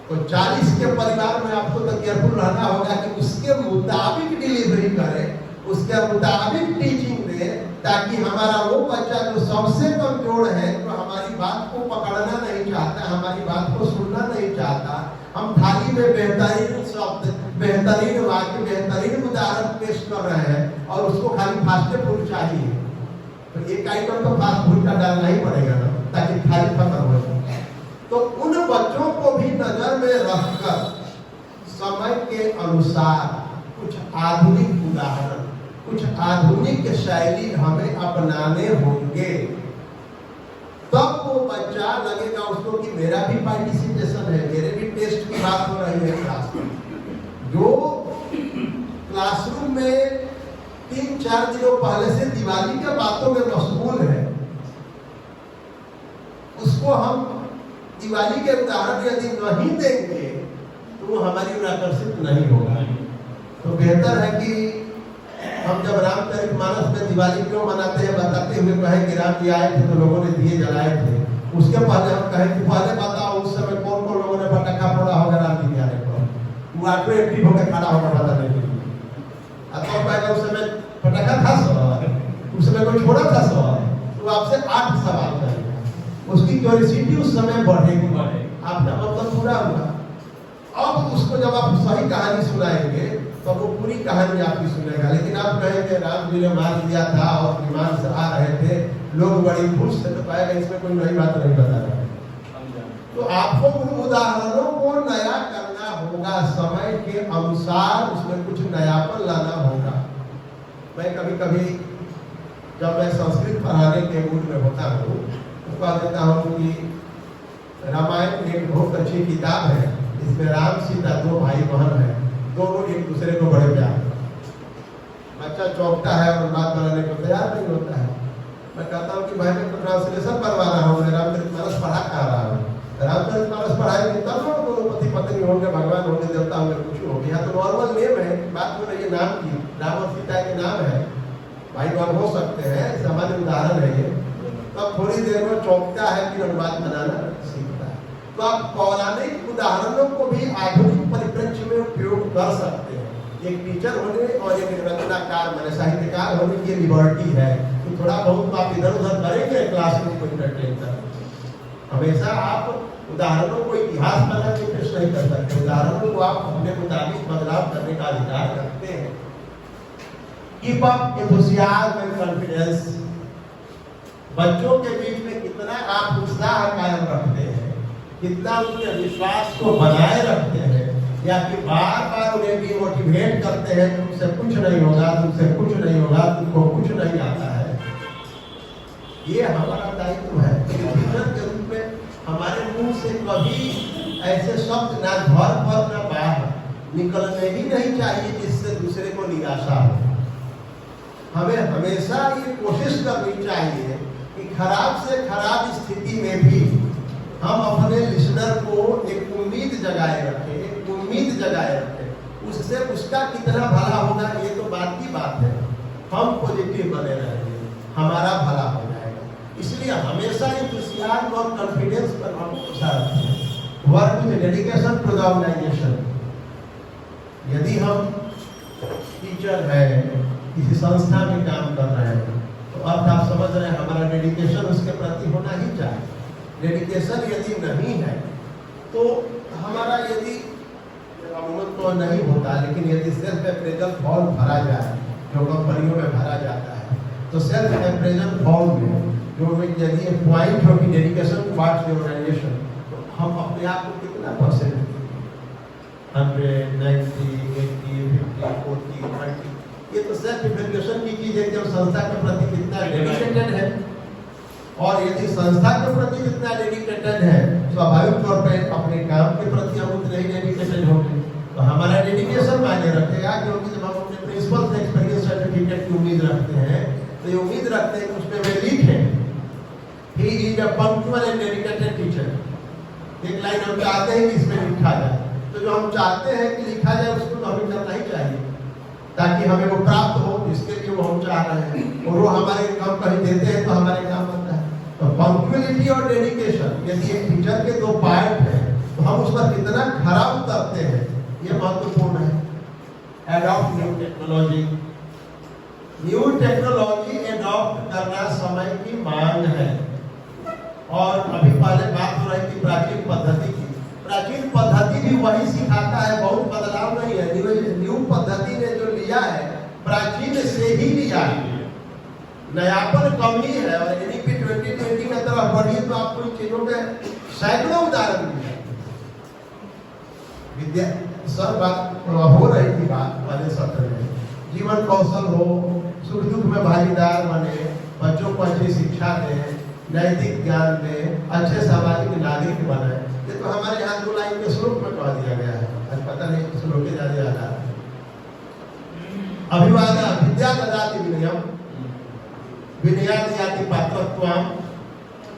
तो 40 के परिवार में आपको तो केयरफुल रहना होगा कि उसके मुताबिक डिलीवरी करें, उसके मुताबिक टीचिंग दें, ताकि हमारा वो बच्चा जो सबसे कमजोर है, जो हमारी बात को पकड़ना नहीं चाहता, हमारी बात को सुनना नहीं चाहता, हम थाली में बेहतरीन शब्द, बेहतरीन वाक्य, बेहतरीन उदाहरण पेश कर रहे हैं और उसको खाली फास्ट फूड चाहिए, तो एक आइटम तो फास्ट फूड का डालना ही पड़ेगा ना, ताकि थाली खत्म हो जाए। तो उन बच्चों को भी नजर में रखकर समय के अनुसार कुछ आधुनिक उदाहरण, कुछ आधुनिक शैली हमें अपनाने होंगे, तब वो बच्चा लगेगा उसको कि मेरा भी पार्टिसिपेशन है, मेरे भी टेस्ट की बात हो रही है क्लास में। जो क्लासरूम में 3-4 दिनों पहले से दिवाली के बातों में मशगूल है, उसको हम दिवाली के उदाहरण यदि नहीं देंगे तो वो हमारी ओर आकर्षित नहीं होगा। तो बेहतर है कि हम जब रामचरितमानस में दिवाली क्यों मनाते हैं बताते हुए कहें कि राम जी आए थे तो लोगों ने दिए जलाए थे, उसके पहले हम कहें कि पहले बताओ उस समय कौन कौन लोगों ने पटाखा फोड़ा होगा राम जी आने पर, वो ऑटोमेटिक होकर खड़ा होगा बताने के लिए। अब पहले उस समय पटाखा था सवाल, उस समय कोई छोड़ा था सवाल, तो आपसे 8 सवाल करेगा, उसकी क्यूरियोसिटी उस समय बढ़ेगी, आपका मतलब पूरा हुआ। अब उसको जब आप सही कहानी सुनाएंगे तो वो पूरी कहानी आपकी सुनेगा। लेकिन आप कहेंगे राम जी ने मार दिया था और विमान से आ रहे थे, लोग बड़ी खुश थे, तो पाएगा इसमें कोई नई बात नहीं बता रहा है। तो आपको उन उदाहरणों को नया करना होगा, समय के अनुसार उसमें कुछ नयापन लाना होगा। मैं कभी कभी जब मैं संस्कृत पढ़ाने के मूड में होता हूँ तो कह देता हूँ कि रामायण एक बहुत अच्छी किताब है, इसमें राम सीता 2 भाई बहन है, दोनों एक दूसरे को बड़े प्यार। बच्चा चौंकता है और बात बनाने को तैयार नहीं होता है। मैं कहता हूँ कि भाई मैं तो ट्रांसलेशन करवा रहा हूँ, मैं रामचरितमानस पढ़ा कर रहा हूँ, रामचरितमानस पढ़ाएंगे तब ना दोनों पति पत्नी होंगे, भगवान होंगे, देवता होंगे, कुछ होंगे। यहाँ तो नॉर्मल नेम है, बात हो रही है नाम की, राम और सीता के नाम है, भाई बहन हो सकते हैं, सामान्य उदाहरण है ये। तब थोड़ी देर में चौंकता है कि अनुवाद बनाना सीखता है। तो आप पौराणिक उदाहरणों को भी आधुनिक परिप्रेक्ष्य में उपयोग कर सकते हैं। एक टीचर होने और एक रचनाकार माने साहित्यकार होने की लिबर्टी है कि थोड़ा बहुत तो आप इधर उधर करेंगे क्लासरूम को एंटरटेन कर। हमेशा आप उदाहरणों को इतिहास बना के पेश नहीं कर सकते, उदाहरणों को आप अपने मुताबिक बदलाव करने का अधिकार रखते हैं। Keep up enthusiasm and confidence. बच्चों के बीच में कितना आप उत्साह कायम रखते हैं, कितना उनके विश्वास को बनाए रखते हैं, या कि बार बार उन्हें डिमोटिवेट करते हैं, तुमसे कुछ नहीं होगा, तुमसे कुछ नहीं होगा, तुमको कुछ नहीं आता है। ये हमारा दायित्व है। टीचर के रूप में हमारे मुंह से कभी ऐसे शब्द ना घर पर ना बाहर निकलने ही नहीं चाहिए जिससे दूसरे को निराशा हो। हमें हमेशा ये कोशिश करनी चाहिए कि खराब से खराब स्थिति में भी हम अपने लिसनर को एक उम्मीद जगाए रखें, एक उम्मीद जगाए रखें। उससे उसका कितना भला होगा ये तो बात की बात है। हम पॉजिटिव बने रहेंगे, हमारा भला हो जाएगा। इसलिए हमेशा एंथुसियाज्म और कॉन्फिडेंस पर हम प्रसार रखें। Work with dedication to the organization. यदि हम टीचर हैं, किसी संस्था में काम कर रहे हैं, तो अब आप समझ रहे हैं हमारा डेडिकेशन उसके प्रति होना ही चाहिए। डेडिकेशन यदि नहीं है तो हमारा यदि अमूमन तो नहीं होता, लेकिन यदि सेल्फ अप्रेजल फॉर्म भरा जाए, जो कंपनियों में भरा जाता है, तो सेल्फ अप्रेजल फॉर्म में जो यदि एक पॉइंट हो कि डेडिकेशन टुवर्ड्स द ऑर्गेनाइजेशन, तो हम अपने आप को कितना परसेंट 100, 90, 80, 50, 40, 20, ये तो सेल्फ इवैल्यूएशन की चीज है कि हम संस्था के प्रति कितना डेडिकेटेड है। और यदि संस्था के प्रति कितना डेडिकेटेड है, स्वाभाविक तौर पर अपने काम के प्रति हम उतने ही डेडिकेटेड होंगे। तो हमारा डेडिकेशन मायने रखेगा, क्योंकि जब हम अपने प्रिंसिपल से एक्सपीरियंस सर्टिफिकेट की उम्मीद रखते हैं तो ये उम्मीद रखते हैं कि उसमें वे लिखें he is a punctual and dedicated teacher. एक लाइन हम चाहते हैं कि इसमें लिखा जाए, तो जो हम चाहते हैं कि लिखा जाए उसको तो हमें करना ही चाहिए ताकि हमें वो प्राप्त हो, जिसके लिए वो हम चाह रहे हैं, और वो हमारे काम कहीं देते हैं तो हमारे काम बनता है। तो पंक्चुअलिटी और डेडिकेशन यदि एक टीचर के 2 पार्ट है तो हम उस पर कितना खरा उतरते हैं ये महत्वपूर्ण है। Adopt new technology. New technology adopt adopt करना समय की मांग है। और अभी पहले बात हो रही थी प्राचीन पद्धति की। प्राचीन पद्धति भी वही सिखाता है, बहुत बदलाव नहीं है। न्यू पद्धति ने जो लिया है प्राचीन से ही लिया है, नयापन कमी है। और एनईपी 2020 की तरफ बढ़िए तो आपको इन चीजों के सैकड़ों उदाहरण मिले। विद्या सर बात हो रही थी बात वाले सत्र में, जीवन कौशल हो, सुख दुख में भागीदार बने, बच्चों को अच्छी शिक्षा दें, नैतिक ज्ञान दें, अच्छे सामाजिक नागरिक बने। ये तो हमारे यहाँ 2 लाइन के श्लोक में कह दिया गया है। आज पता नहीं श्लोक के ज्यादा याद आ रहा है। अभिवादन विद्या ददाति विनयम विनयात् याति पात्रत्वम्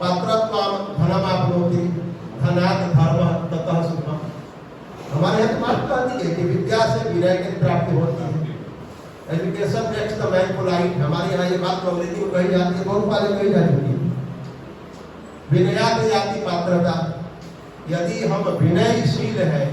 पात्रत्वम् धनमाप्नोति धनात् धर्मः ततः सुखम्। हमारे यहाँ तो बात कह दी है कि विद्या से विनय की प्राप्ति होती है। Education makes the man polite. हमारे यहाँ ये बात अंग्रेजी में कही जाती है, बहुत पहले कही जा चुकी है। विनयात् याति पात्रता। यदि हम विनयशील है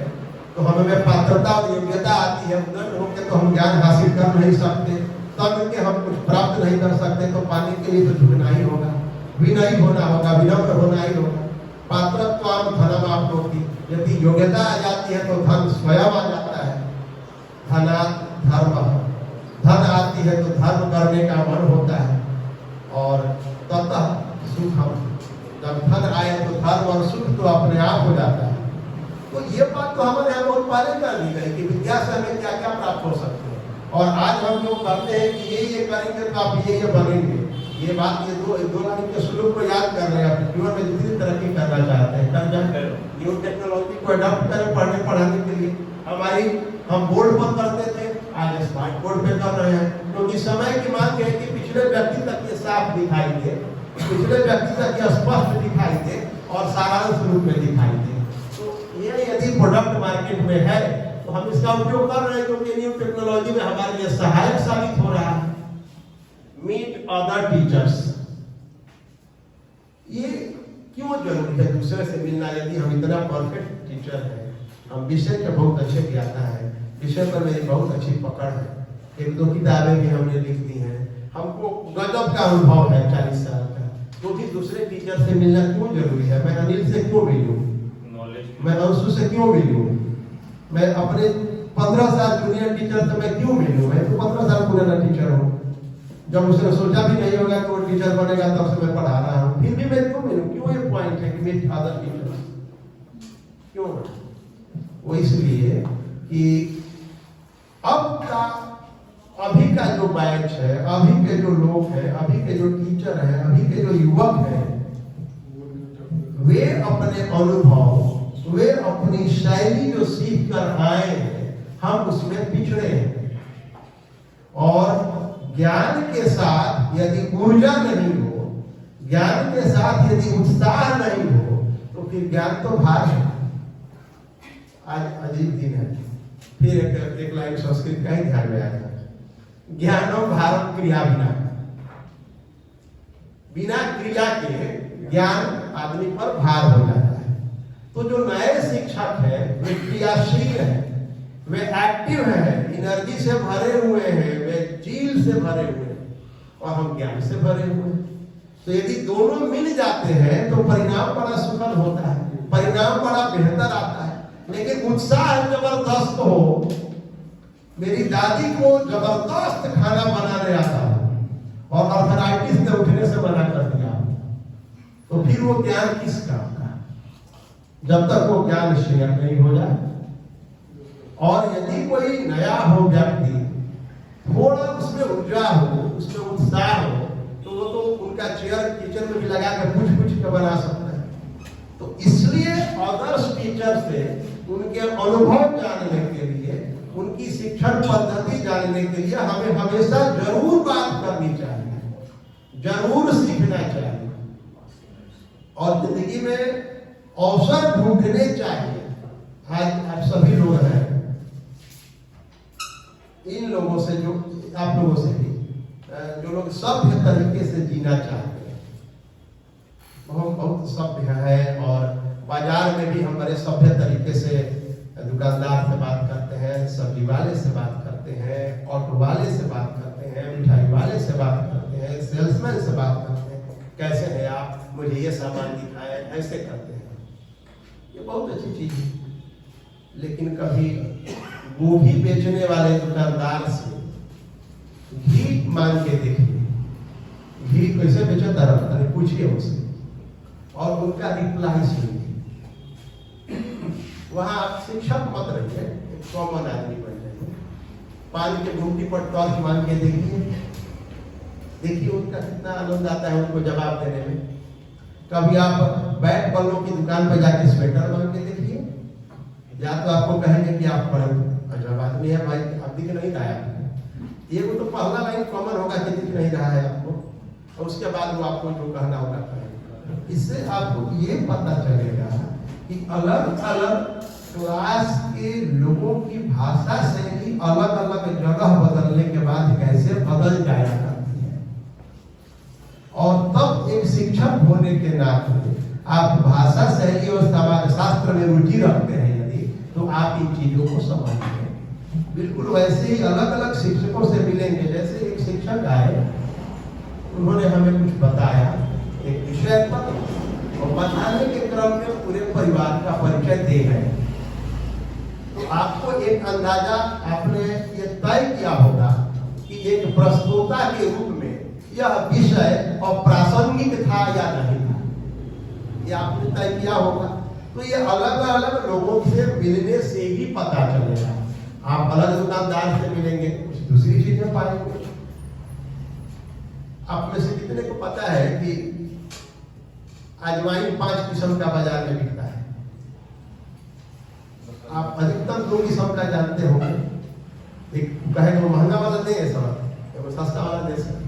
तो हमें पात्रता और योग्यता आती है। उन्नत होकर तो हम ज्ञान हासिल कर नहीं सकते, तब के हम कुछ प्राप्त नहीं कर सकते। तो पाने के लिए तो झुकना ही होगा, विनयी होना होगा, विनम्र होना ही होगा। पात्रत्वम् धनमाप्नोति। यदि योग्यता आ जाती है तो धन स्वयं आ जाता है। धनात् धर्मः। धन आती है तो धर्म करने का मन होता है। और ततः सुखम। जब धन आए तो धर्म और सुख तो अपने आप हो जाता है। तो ये बात तो हमारे यहाँ बहुत पहले कर दी गई कि विद्या से हमें क्या क्या प्राप्त हो सकते हैं। और आज हम लोग कहते हैं कि ये करेंगे तो आप ये बनेंगे। ये बात ये दो लाइन के श्लोक को याद कर रहे हैं। आप जीवन में जितनी तरक्की करना चाहते हैं कर जाए, न्यू टेक्नोलॉजी को अडॉप्ट करें पढ़ने पढ़ाने के लिए। हम बोर्ड पर करते थे, आज स्मार्ट बोर्ड पे कर रहे हैं, क्योंकि समय की मांग है कि पिछले व्यक्ति तक ये साफ दिखाई दे, पिछले व्यक्ति तक ये स्पष्ट दिखाई दे और सारांश रूप में दिखाई दे। तो ये यदि प्रोडक्ट मार्केट में है तो हम इसका उपयोग कर रहे हैं, क्योंकि न्यू टेक्नोलॉजी में हमारे लिए सहायक साबित हो रहा है। Meet other teachers. ये क्यों जरूरी है दूसरे से मिलना? यदि हम इतना परफेक्ट टीचर हैं, हम विषय के बहुत अच्छे ज्ञाता है, विषय पर मेरी बहुत अच्छी पकड़ है, 1-2 किताबें भी हमने लिख दी हैं, हमको गजब का अनुभव है 40 साल का, तो भी दूसरे टीचर से मिलना क्यों जरूरी है? मैं अनिल से क्यों मिलूं? मैं अंशु से क्यों मिलूं? मैं अपने 15 साल जूनियर टीचर से मैं क्यों मिलूं? मैं तो 15 साल पुराना टीचर हूँ। जब उसने सोचा भी नहीं होगा कि वो टीचर बनेगा, तब से मैं पढ़ा रहा हूँ, फिर भी मैं क्यों मिलूं? क्यों ये पॉइंट है कि मेरे फादर टीचर क्यों? वो इसलिए कि अभी का जो बैच है, अभी के जो लोग हैं, अभी के जो टीचर हैं, अभी के जो युवक हैं, वे अपने अनुभव, वे अपनी शैली जो सीख कर आए हैं, हम उसमें पिछड़े हैं। और ज्ञान के साथ यदि ऊर्जा नहीं हो, ज्ञान के साथ यदि उत्साह नहीं हो, तो फिर ज्ञान तो भार है। आज अजीब दिन है। फिर एक लाइन संस्कृत का ही ध्यान में आया, ज्ञानो भारम क्रिया बिना। बिना क्रिया के ज्ञान आदमी पर भार हो जाता है। तो जो नए शिक्षक है वे क्रियाशील है, वे एक्टिव है, एनर्जी से भरे हुए हैं, वे जील से भरे हुए हैं, और हम ज्ञान से भरे हुए हैं। तो यदि दोनों मिल जाते हैं तो परिणाम बड़ा सुखद होता है, परिणाम बड़ा बेहतर आता है। लेकिन उत्साह जबरदस्त हो, मेरी दादी को जबरदस्त खाना बनाने आता हो और अर्थराइटिस ने उठने से मना कर दिया, तो फिर वो ज्ञान किस काम का? जब तक वो ज्ञान शेयर नहीं हो जाए। और यदि कोई नया हो व्यक्ति, थोड़ा उसमें ऊर्जा हो, उसमें उत्साह हो, तो वो तो उनका चेयर किचन में भी लगा के पूछ के बना सकता है। तो इसलिए अदर्स टीचर से उनके अनुभव जानने के लिए, उनकी शिक्षण पद्धति जानने के लिए हमें हमेशा जरूर बात करनी चाहिए, जरूर सीखना चाहिए, और जिंदगी में अवसर ढूंढने चाहिए। आज सभी लोग हैं, इन लोगों से, जो आप लोगों से भी, जो लोग सभ्य तरीके से जीना चाहते हैं, बहुत सभ्य है। और बाजार में भी हम बड़े सभ्य तरीके से दुकानदार से बात करते हैं, सब्जी वाले से बात करते हैं, ऑटो वाले से बात करते हैं, मिठाई वाले से बात करते हैं, सेल्समैन से बात करते हैं, कैसे हैं आप, मुझे ये सामान दिखाए, ऐसे करते हैं। ये बहुत अच्छी चीज है, लेकिन कभी गोभी बेचने वाले दुकानदार से घी मांग के देखिए, घी कैसे बेचो तरह पूछिए उनसे और उनका रिप्लाई सुनिए। वहां शिक्षक मत रहिए, एक कॉमन आदमी बन जाइए। पानी के घूमती पर टॉर्च मांग के देखिए उनका कितना आनंद आता है उनको जवाब देने में। कभी आप बैट बॉलों की दुकान पर जाके स्वेटर मांग के देखिए, या तो आपको कहेंगे कि आप बड़े अजब आदमी है भाई, आप दिख नहीं रहा है। ये वो तो पहला लाइन कॉमन होगा कि दिख नहीं रहा है आपको, और उसके बाद वो आपको जो कहना होगा कहेंगे। इससे आपको ये पता चलेगा कि अलग अलग क्लास के लोगों की भाषा से ही अलग अलग जगह बदलने के बाद कैसे बदल जाया करती है। और तब एक शिक्षक होने के नाते आप भाषा शैली और समाज शास्त्र में रुचि रखते हैं यदि, तो आप इन चीजों को समझते हैं। बिल्कुल वैसे ही अलग अलग शिक्षकों से मिलेंगे। जैसे एक शिक्षक आए, उन्होंने हमें कुछ बताया एक विषय पर, और बताने के क्रम में पूरे परिवार का परिचय दे रहे हैं, तो आपको एक अंदाजा आपने ये तय किया होगा कि एक प्रस्तोता के रूप में यह विषय अप्रासंगिक था या नहीं था, ये आपने तय किया होगा। तो ये अलग अलग लोगों से मिलने से ही पता चलेगा। आप अलग दुकानदार से मिलेंगे, कुछ दूसरी चीजें पाएंगे। आप में से कितने को पता है कि अजवाइन 5 किस्म का बाजार में बिकता है? आप अधिकतम 2 किस्म का जानते होंगे। एक कहे वो महंगा वाला दे वो सस्ता वाला दे सकते,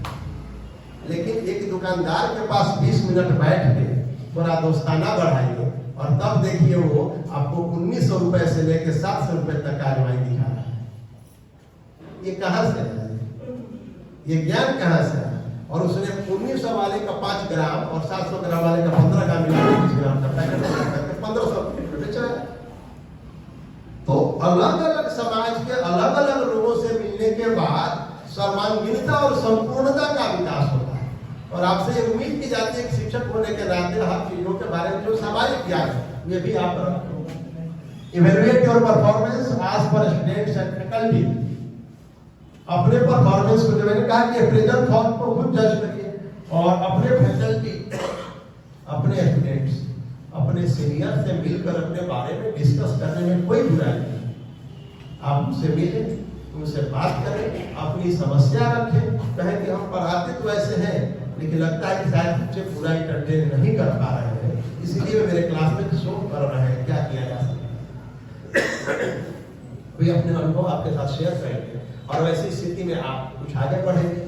लेकिन एक दुकानदार के पास 20 मिनट बैठ के थोड़ा दोस्ताना बढ़ाइए और तब देखिए वो आपको 1900 रुपए से लेकर 700 रुपए तक का अजवाइन दिखा रहा है। ये कहां से है? ये ज्ञान कहां से है? और उसने 1900 वाले का 5 ग्राम और 700 ग्राम वाले का 15 ग्राम मिला 20 ग्राम का पैकेट करके 1500 रुपए बेचा है। तो अलग अलग समाज के अलग अलग लोगों से मिलने के बाद सर्वांगीणता और संपूर्णता का विकास होता है। और आपसे ये उम्मीद की जाती है कि शिक्षक होने के नाते हर चीजों के बारे में जो सामाजिक ज्ञान है ये भी आप रखें। Evaluate your performance as per students and faculty. अपने परफॉर्मेंस को, जो मैंने कहा कि प्रेजेंट थॉट को खुद जज करिए, और अपने फैकल्टी, अपने स्टूडेंट्स, अपने सीनियर से मिलकर अपने बारे में डिस्कस करने में कोई बुराई नहीं। आप उनसे मिलें, उनसे बात करें, अपनी समस्या रखें, कहें कि हम पढ़ाते तो ऐसे हैं लेकिन लगता है कि शायद बच्चे पूरा इंटरटेन नहीं कर पा रहे हैं, इसलिए वे मेरे क्लास में शो कर रहे हैं, क्या किया जा सकता है। वे अपने अनुभव आपके साथ शेयर करेंगे और वैसी स्थिति में आप कुछ आगे बढ़ेंगे।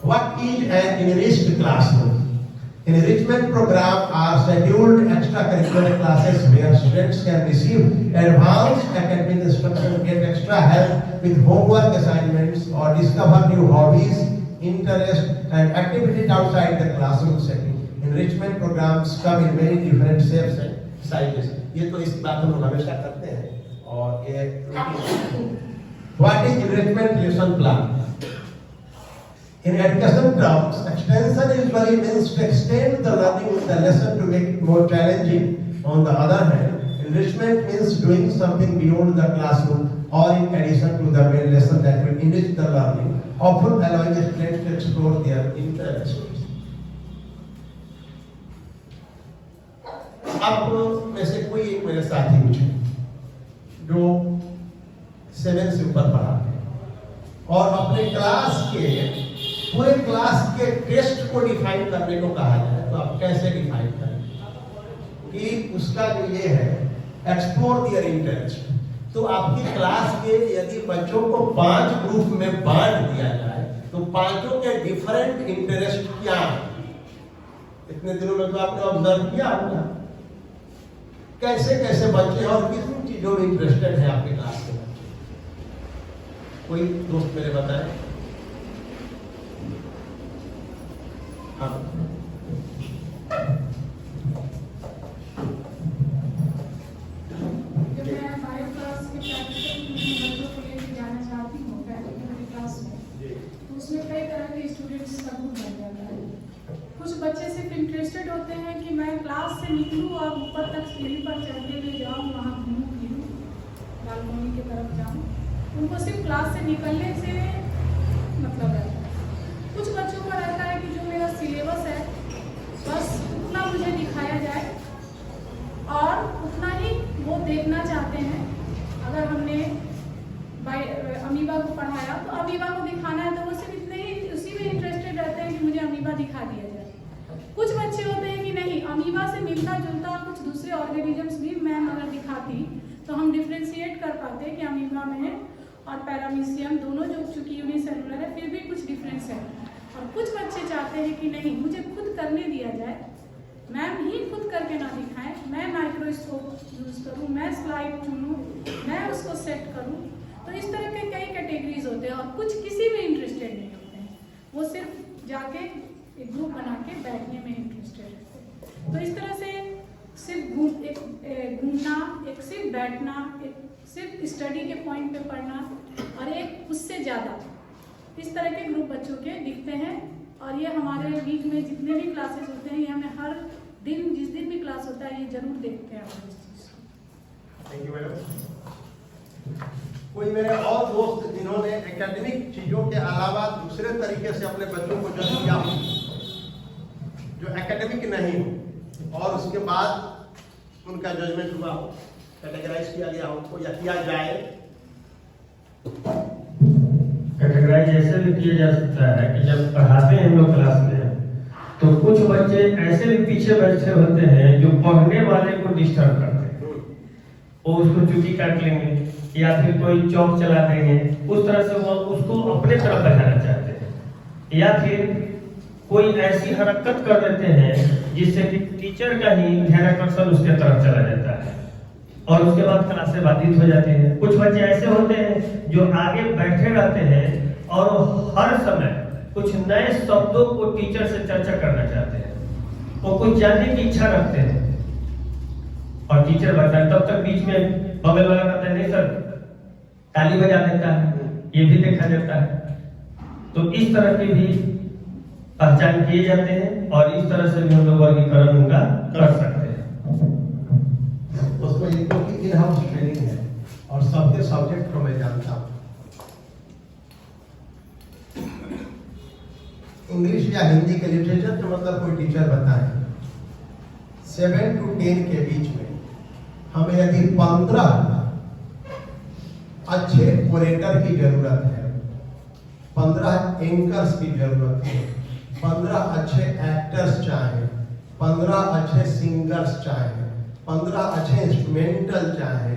What is an enriched classroom? Enrichment programs are scheduled extracurricular classes where students can receive advanced academic instruction, get extra help with homework assignments, or discover new hobbies, interests, and activities outside the classroom setting. Enrichment programs come in many different shapes and sizes. ये तो इस बात हम हमेशा करते हैं। और ये What is enrichment lesson plan? In education terms, extension usually means to extend the learning of the lesson to make it more challenging. On the other hand, enrichment means doing something beyond the classroom or in addition to the main lesson that will enrich the learning, often allowing students to explore their interests. आप में से कोई एक मेरे साथी पूछे जो 7 से ऊपर पढ़ाते हैं और अपने क्लास के पूरे क्लास के टेस्ट को डिफाइन करने को कहा जाए, तो आप कैसे डिफाइन करें कि उसका जो ये है एक्सप्लोर देयर इंटरेस्ट। तो आपकी क्लास के यदि बच्चों को 5 ग्रुप में बांट दिया जाए तो पांचों के डिफरेंट इंटरेस्ट क्या है? इतने दिनों में तो आपने ऑब्जर्व किया होगा कैसे कैसे बच्चे और कितनी चीजों में इंटरेस्टेड है आपके क्लास के बच्चे। कोई दोस्त मेरे बताए। हाँ जब मैं 5 क्लास के प्रैक्टिकल बच्चों को लेकर जाना चाहती बच्चे सिर्फ इंटरेस्टेड होते हैं कि मैं क्लास से निकलूँ और ऊपर तक सीढ़ी पर चढ़ते हुए जाऊँ, वहाँ घूमूँ फिरूँ, बालकनी की तरफ जाऊँ। उनको सिर्फ क्लास से निकलने से मतलब रहता है। कुछ बच्चों का रहता है कि जो मेरा सिलेबस है बस उतना मुझे दिखाया जाए और उतना ही वो देखना चाहते हैं। अगर हमने अमीबा को पढ़ाया तो अमीबा को दिखाना है तो वो सिर्फ इतने ही उसी में इंटरेस्टेड रहते हैं कि मुझे अमीबा दिखा दिया जाए। कुछ बच्चे होते हैं कि नहीं, अमीबा से मिलता जुलता कुछ दूसरे ऑर्गेनिजम्स भी मैम अगर दिखाती तो हम डिफ्रेंशिएट कर पाते कि अमीबा में और पैरामीशियम दोनों जो चूंकि यूनिसेलुलर है फिर भी कुछ डिफरेंस है। और कुछ बच्चे चाहते हैं कि नहीं, मुझे खुद करने दिया जाए, मैम ही खुद करके ना दिखाएं, मैं माइक्रोस्कोप यूज़ करूँ, मैं स्लाइड चुनूँ, मैं उसको सेट करूँ। तो इस तरह के कई कैटेगरीज होते हैं। और कुछ किसी में इंटरेस्टेड नहीं होते हैं, वो सिर्फ जाके एक ग्रुप बना के बैठने में इंटरेस्टेड रहते हैं। तो इस तरह से सिर्फ घूमना, एक सिर्फ बैठना, एक सिर्फ स्टडी के पॉइंट पे पढ़ना और एक उससे ज़्यादा, इस तरह के ग्रुप बच्चों के दिखते हैं। और ये हमारे वीक में जितने भी क्लासेस होते हैं, ये हमें हर दिन जिस दिन भी क्लास होता है ये जरूर देखते हैं हम इस चीज़ को। Thank you madam. कोई मेरे और दोस्त जिन्होंने एकेडमिक चीज़ों के अलावा दूसरे तरीके से अपने बच्चों को जज किया हो, जो एकेडमिक नहीं हो और उसके बाद उनका जजमेंट हुआ हो, कैटेगराइज किया गया हो या किया जाए? कैटेगराइज ऐसे भी किया जा सकता है कि जब पढ़ाते हैं हम लोग क्लास में तो कुछ बच्चे ऐसे भी पीछे बैठे होते हैं जो पढ़ने वाले को डिस्टर्ब करते हैं, वो उसको चुकी काट लेंगे या फिर कोई चौक चला देंगे, उस तरह से वो उसको अपने तरफ बचाना चाहते हैं। या फिर कोई ऐसी हरकत कर देते हैं जिससे कि टीचर का ही ध्यानाकर्षण उसके तरफ चला जाता है और उसके बाद क्लास से बाधित हो जाते हैं। कुछ बच्चे ऐसे होते हैं जो आगे बैठे रहते हैं और हर समय कुछ नए शब्दों को टीचर से चर्चा करना चाहते हैं, वो कुछ जानने की इच्छा रखते हैं और टीचर बताता है, तब तक बीच में बगल वाला कहता है नहीं सर, ताली बजा देता है, ये भी देखा जाता है। तो इस तरह की भी पहचान किए जाते हैं और इस तरह से भी हम लोग वर्गीकरण उनका कर सकते हैं। उसको ये क्योंकि इन हाउस ट्रेनिंग है और सबके सब्जेक्ट को मैं जानता हूँ। इंग्लिश या हिंदी के लिटरेचर का मतलब कोई टीचर बताए 7 to 10 के बीच में हमें यदि 15 अच्छे ओरेटर की जरूरत है, 15 एंकर्स की जरूरत है, 15 अच्छे एक्टर्स चाहे, 15 अच्छे सिंगर्स चाहे, 15 अच्छे इंस्ट्रूमेंटल चाहे,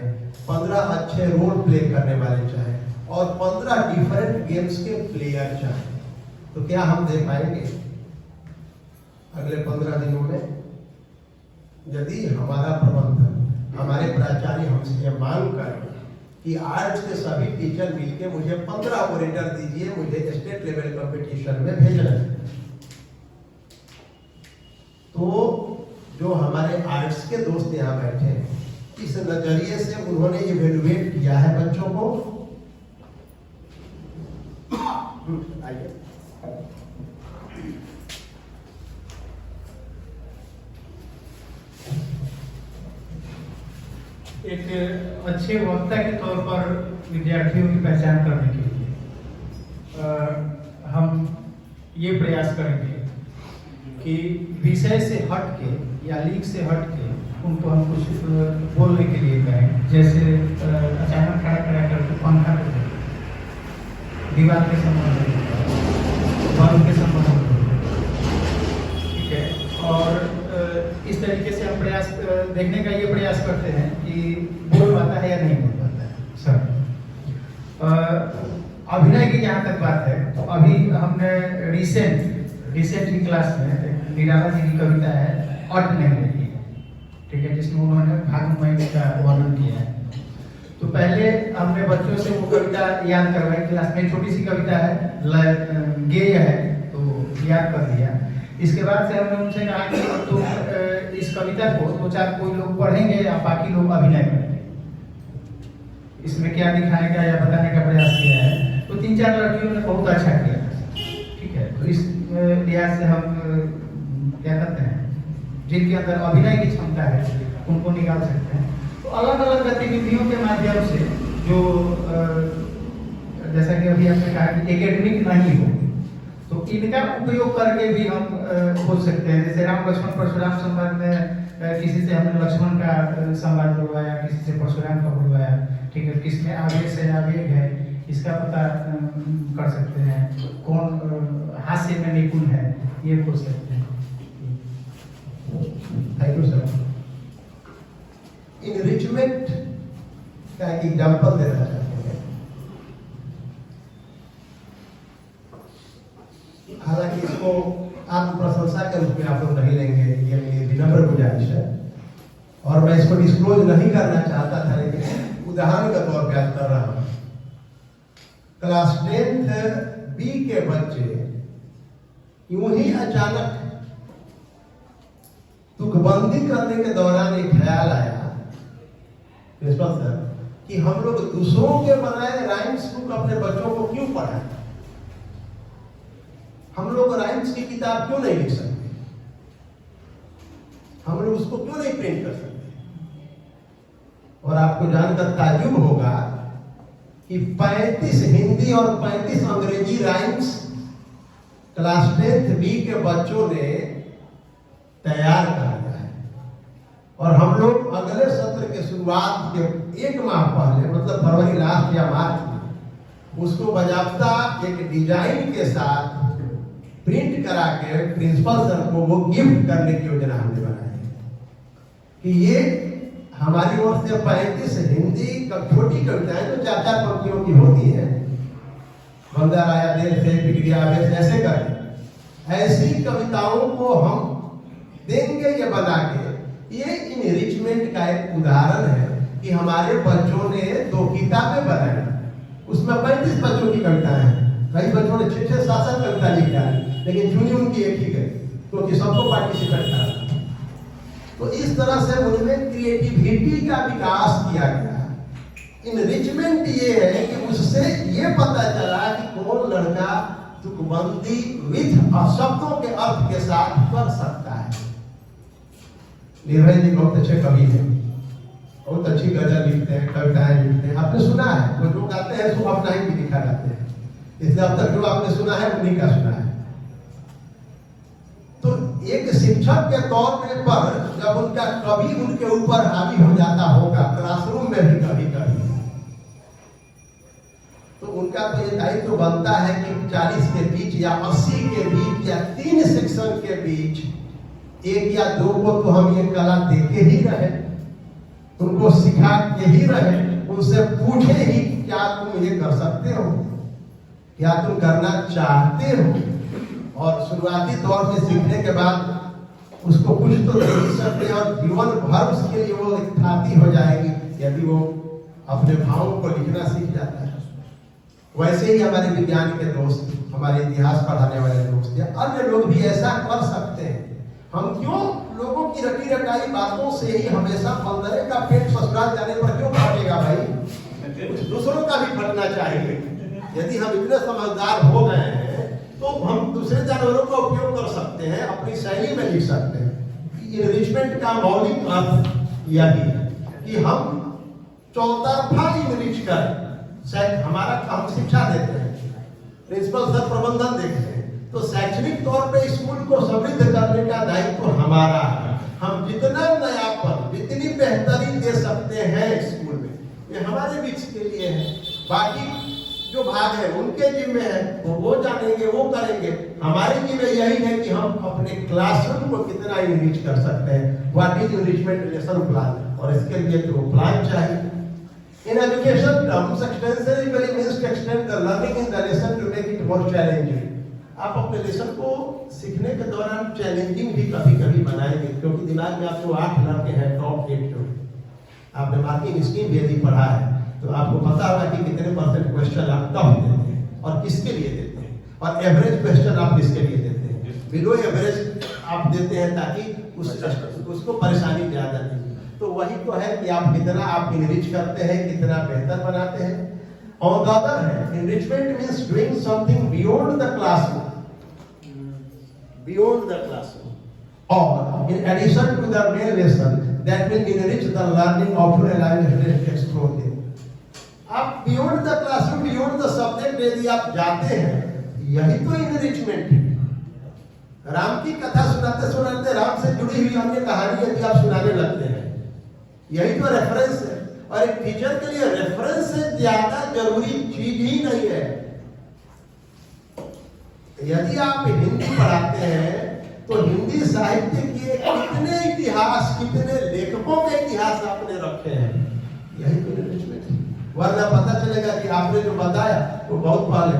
15 अच्छे रोल प्ले करने वाले चाहे और 15 डिफरेंट गेम्स के प्लेयर चाहे, तो क्या हम दे पाएंगे अगले 15 दिनों में? यदि हमारा प्रबंधन, हमारे प्राचार्य हमसे मांग कर कि आर्ट्स के सभी टीचर मिलके मुझे 15 ऑपरेटर दीजिए, मुझे स्टेट लेवल कंपटीशन में भेजना है, तो जो हमारे आर्ट्स के दोस्त यहाँ बैठे हैं, इस नजरिए से उन्होंने इवेलुएट किया है बच्चों को। आइए एक अच्छे वक्ता के तौर पर विद्यार्थियों की पहचान करने के लिए हम ये प्रयास करेंगे कि विषय से हट के या लीक से हट के उनको हम कुछ बोलने के लिए कहें। जैसे अचानक खड़ा करा करके पंखा को दीवार के संबंध में, बल्ब के संबंध में, ठीक है। और इस तरीके से हम प्रयास देखने का ये प्रयास करते हैं कि बोल पाता है या नहीं बोल पाता है। सर अभिनय की जहाँ तक बात है तो अभी हमने रिसेंट की क्लास में निराला जी की कविता है अट नहीं रही, ठीक है, जिसमें उन्होंने भागमय का वर्णन किया है। तो पहले हमने बच्चों से वो कविता याद करवाई, क्लास में छोटी सी कविता है, गेय है, तो याद कर दिया। इसके बाद से हमने उनसे कहा कि तो इस कविता को 2-4 कोई लोग पढ़ेंगे या बाकी लोग अभिनय करेंगे, इसमें क्या दिखाएगा या बताने का प्रयास किया है। तो 3-4 लड़कियों ने बहुत अच्छा किया, ठीक है। तो इस लिहाज से हम क्या कहते हैं, जिनके अंदर अभिनय की क्षमता है उनको निकाल सकते हैं। तो अलग अलग गतिविधियों के माध्यम से जो जैसा कि अभी आपने कहा कि एकेडमिक नहीं हो, तो इनका उपयोग करके भी हम खोज सकते हैं। जैसे राम लक्ष्मण परशुराम संवाद में किसी से हमने लक्ष्मण का संवाद बुलवाया, किसी से परशुराम का बुलवाया, ठीक है, किसमें आवेश है आवेग है, इसका पता कर सकते हैं। कौन हास्य में निपुण है, ये खोज सकते हैं। Thank you sir. इनरिचमेंट का एक एग्जाम्पल देना चाहते हैं। हालांकि इसको आत्म प्रशंसा के रूप में आप लोग नहीं लेंगे, ये मेरी विनम्र गुजारिश है, और मैं इसको डिस्क्लोज नहीं करना चाहता था, लेकिन उदाहरण के तौर पे आज कर रहा हूं। क्लास 10th बी के बच्चे यूं ही अचानक तुकबंदी करने के दौरान एक ख्याल आया प्रिंसिपल सर कि हम लोग दूसरों के बनाए राइम्स बुक अपने बच्चों को क्यों पढ़ाएं, हम लोग राइम्स की किताब क्यों नहीं लिख सकते, हम लोग उसको क्यों नहीं प्रिंट कर सकते। और आपको जानकर ताज्जुब होगा कि 35 हिंदी और 35 अंग्रेजी राइम्स क्लास 10th बी के बच्चों ने तैयार कर लिया है। और हम लोग अगले सत्र के शुरुआत के 1 माह पहले, मतलब फरवरी लास्ट या मार्च में, उसको बाजाबता एक डिजाइन के साथ प्रिंट करा के प्रिंसिपल सर को वो गिफ्ट करने की योजना हमने बनाई है कि ये हमारी ओर से 35 हिंदी छोटी कविताएं जो 4-4 पंक्तियों की होती हैं, बंदा राया देर से बिगड़िया आवेश, ऐसे करें, ऐसी कविताओं को हम देंगे ये बना के। ये इनरिचमेंट का एक उदाहरण है कि हमारे बच्चों ने 2 किताबें बनाई, उसमें 35 बच्चों की कविताएं हैं। कई बच्चों ने 6-7 कविता लिख डाली, लेकिन चुनी उनकी एक ही गई, क्योंकि सबको पार्टिसिपेट करा। तो इस तरह से उनमें क्रिएटिविटी का विकास किया गया। इनरिचमेंट ये है कि उससे ये पता चला कि कौन लड़का तुकबंदी विथ शब्दों के अर्थ के साथ कर सकता है। निर्भय जी बहुत अच्छे कवि हैं, बहुत अच्छी गजल लिखते हैं, कविताएं लिखते हैं, आपने सुना है। कुछ लोग आते हैं तो अपना ही लिखा जाते हैं, इसलिए अब तक जो आपने सुना है उन्हीं का सुना है। तो एक शिक्षक के तौर पर जब उनका कवि उनके ऊपर हावी हो जाता होगा, क्लासरूम में भी कभी कभी, तो उनका तो ये दायित्व बनता है कि 40 के बीच या 80 के बीच या 3 सेक्शन के बीच 1 या 2 को तो हम ये कला देके ही रहे, उनको सिखा के ही रहे, उनसे पूछे ही क्या तुम ये कर सकते हो, क्या तुम करना चाहते हो। और शुरुआती दौर में सीखने के बाद उसको कुछ तो सीख सकते हैं, और जीवन भर उसके लिए वो एक ख्याति हो जाएगी यदि वो अपने भावों को लिखना सीख जाता है। वैसे ही हमारे विज्ञान के दोस्त, हमारे इतिहास पढ़ाने वाले दोस्त या अन्य लोग भी ऐसा कर सकते हैं। हम क्यों लोगों की रटी रटाई बातों से ही हमेशा बंदरे का पेट ससुराल जाने पर क्यों फटेगा भाई, कुछ दूसरों का भी फटना चाहिए। यदि हम इतने समझदार हो गए हैं तो हम दूसरे जानवरों का उपयोग कर सकते हैं, अपनी शैली में लिख सकते हैं। इनरिचमेंट का मौलिक अर्थ यही है कि हम चौतरफा इनरिच करें। हमारा हम शिक्षा देते हैं, प्रिंसिपल सर प्रबंधन देखते हैं, तो शैक्षणिक तौर पे स्कूल को समृद्ध करने का दायित्व हमारा है। हम जितना नयापन, जितनी बेहतरी दे सकते हैं स्कूल में, ये हमारे बीच के लिए है। बाकी जो भाग है उनके जिम्मे है, वो जानेंगे, वो करेंगे। हमारे जिम्मे यही है कि हम अपने क्लासरूम को कितना इनरिच कर सकते हैं। What is enrichment lesson plan, और इसके लिए तो प्लान चाहिए। In education terms, extensively means to extend the learning in the lesson to make it more challenging. आप अपने लेसन को सीखने के दौरान चैलेंजिंग भी कभी कभी बनाएंगे, क्योंकि दिमाग में आपको 8 लड़के हैं टॉप 8 जो आपने मार्किंग स्कीम भी यदि पढ़ा है तो आपको पता होगा कि कितने % क्वेश्चन आप कब देते हैं और किसके लिए देते हैं, और एवरेज क्वेश्चन आप किसके लिए देते हैं। बिलो एवरेज आप देते हैं ताकि उसको परेशानी ज्यादा नहीं। तो वही तो है कि आप कितना आप इनरिच करते हैं, कितना बेहतर बनाते हैं। On the other hand, enrichment means doing something beyond the classroom. Beyond the classroom. or in addition to the main lesson that will enrich the learning of to allow the students to explore them. आप beyond the classroom, beyond the subject यदि आप जाते हैं, यही तो enrichment है। राम की कथा सुनाते सुनाते राम से जुड़ी हुई अन्य कहानी यदि आप सुनाने लगते हैं, यही तो रेफरेंस है। और एक टीचर के लिए रेफरेंस से ज्यादा जरूरी चीज ही नहीं है। यदि आप हिंदी पढ़ाते हैं तो हिंदी साहित्य के कितने इतिहास, कितने लेखकों के इतिहास आपने रखे हैं, यही तो enrichment है। वरना पता चलेगा कि आपने जो बताया वो बहुत पहले,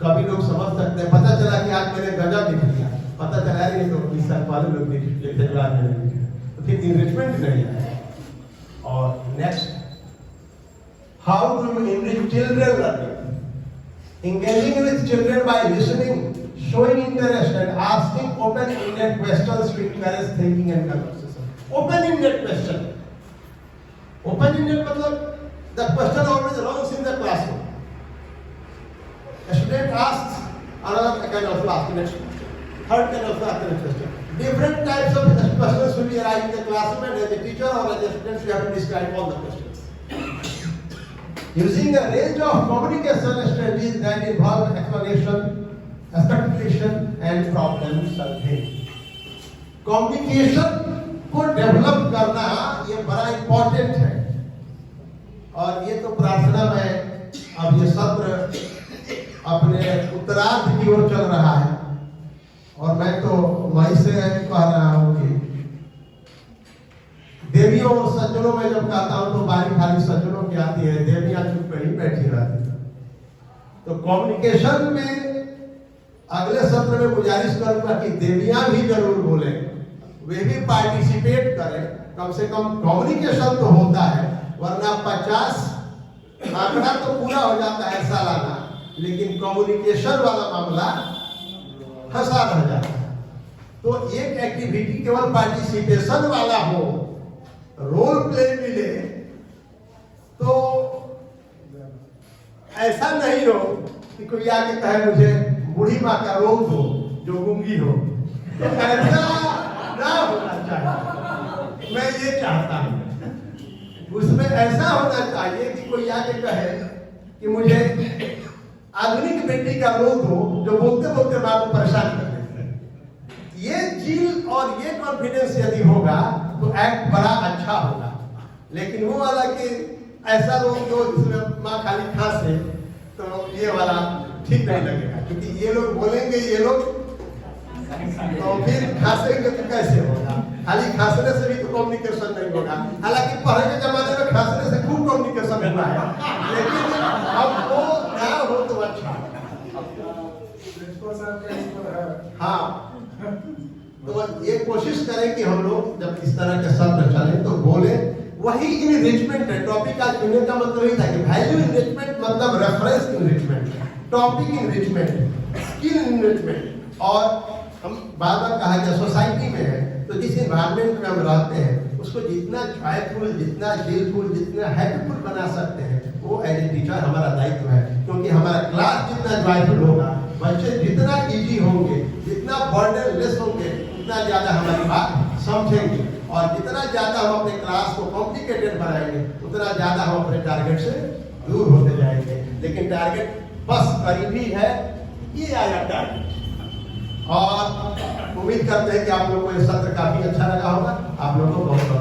कभी लोग समझ सकते हैं, पता चला कि आज मैंने गजब लिख दिया, पता चला नहीं तो 20 साल पहले लोग लिखे जो आज मैंने लिखे, तो फिर enrichment नहीं है। और next, how to enrich children learning? Engaging with children by listening, showing interest and asking open-ended questions to encourage thinking and conversation. Open-ended question. Open-ended मतलब the question always runs in the classroom. A student asks another kind of last next question, third kind of last next question. Different types of questions will be arising in the classroom, and as a teacher or as a student, you have to describe all the questions. Using a range of communication strategies that involve explanation, expectation, and problem solving. Communication को develop करना ये बड़ा important है। और ये तो प्रार्थना में अब ये सत्र अपने उत्तरार्ध की ओर चल रहा है, और मैं तो वहीं से कह रहा हूँ कि देवियों और सज्जनों में जब कहता हूँ तो बारी खाली सज्जनों की आती है, देवियां चुप ही बैठी रहती है। तो कम्युनिकेशन में अगले सत्र में गुजारिश करूंगा कि देवियां भी जरूर बोले, वे भी पार्टिसिपेट करें, कम से कम कम्युनिकेशन तो होता है, वरना 50 आंकड़ा तो पूरा हो जाता है सालाना, लेकिन कम्युनिकेशन वाला मामला फंसा रह जाता है। तो एक एक्टिविटी केवल पार्टिसिपेशन वाला हो, रोल प्ले मिले, तो ऐसा नहीं हो कि कोई आके कहे मुझे बूढ़ी माँ का रोल दो जो गूंगी हो, तो ऐसा ना होना चाहिए। मैं ये चाहता हूँ, उसमें ऐसा होना चाहिए कि कोई आके कहे कि मुझे आधुनिक बेटी का रोल दो जो बोलते बोलते माँ को परेशान कर देती है। ये चीज और ये कॉन्फिडेंस यदि होगा तो एक्ट बड़ा अच्छा होगा। लेकिन वो वाला कि ऐसा रोल दो जिसमें माँ खाली खांसे, तो ये वाला ठीक नहीं लगेगा, क्योंकि ये लोग बोलेंगे, ये लोग तो फिर खांसेंगे तो कैसे होगा? खाली खांसने से भी तो कम्युनिकेशन नहीं होगा। हालांकि पहले के जमाने में खांसने से खूब कम्युनिकेशन हुआ है, लेकिन अब वो ना हो तो अच्छा। हाँ, तो ये कोशिश करें कि हम लोग जब इस तरह के सत्र चले तो बोले, वही इनरिचमेंट है। टॉपिक आज चुनने का मतलब यही था कि वैल्यू इनरिचमेंट मतलब reference enrichment, topic enrichment, skill enrichment. और हम बार बार कहा गया सोसाइटी में है तो जिस एनवायरनमेंट में हम रहते हैं उसको जितना जॉयफुल, जितना दिलफुल, जितना हैप्पीफुल बना सकते हैं, वो एज ए टीचर हमारा दायित्व है। क्योंकि हमारा क्लास जितना जॉयफुल होगा, बच्चे जितना इजी होंगे, जितना बर्डन लेस होंगे, उतना ज्यादा हमारी बात समझेंगे। और जितना ज्यादा हम अपने क्लास को कॉम्प्लिकेटेड बनाएंगे, उतना ज्यादा हम अपने टारगेट से दूर होते जाएंगे। लेकिन टारगेट बस करीब ही है, ये आया टारगेट। और उम्मीद करते हैं कि आप लोगों को ये सत्र काफी अच्छा लगा होगा। आप लोगों को बहुत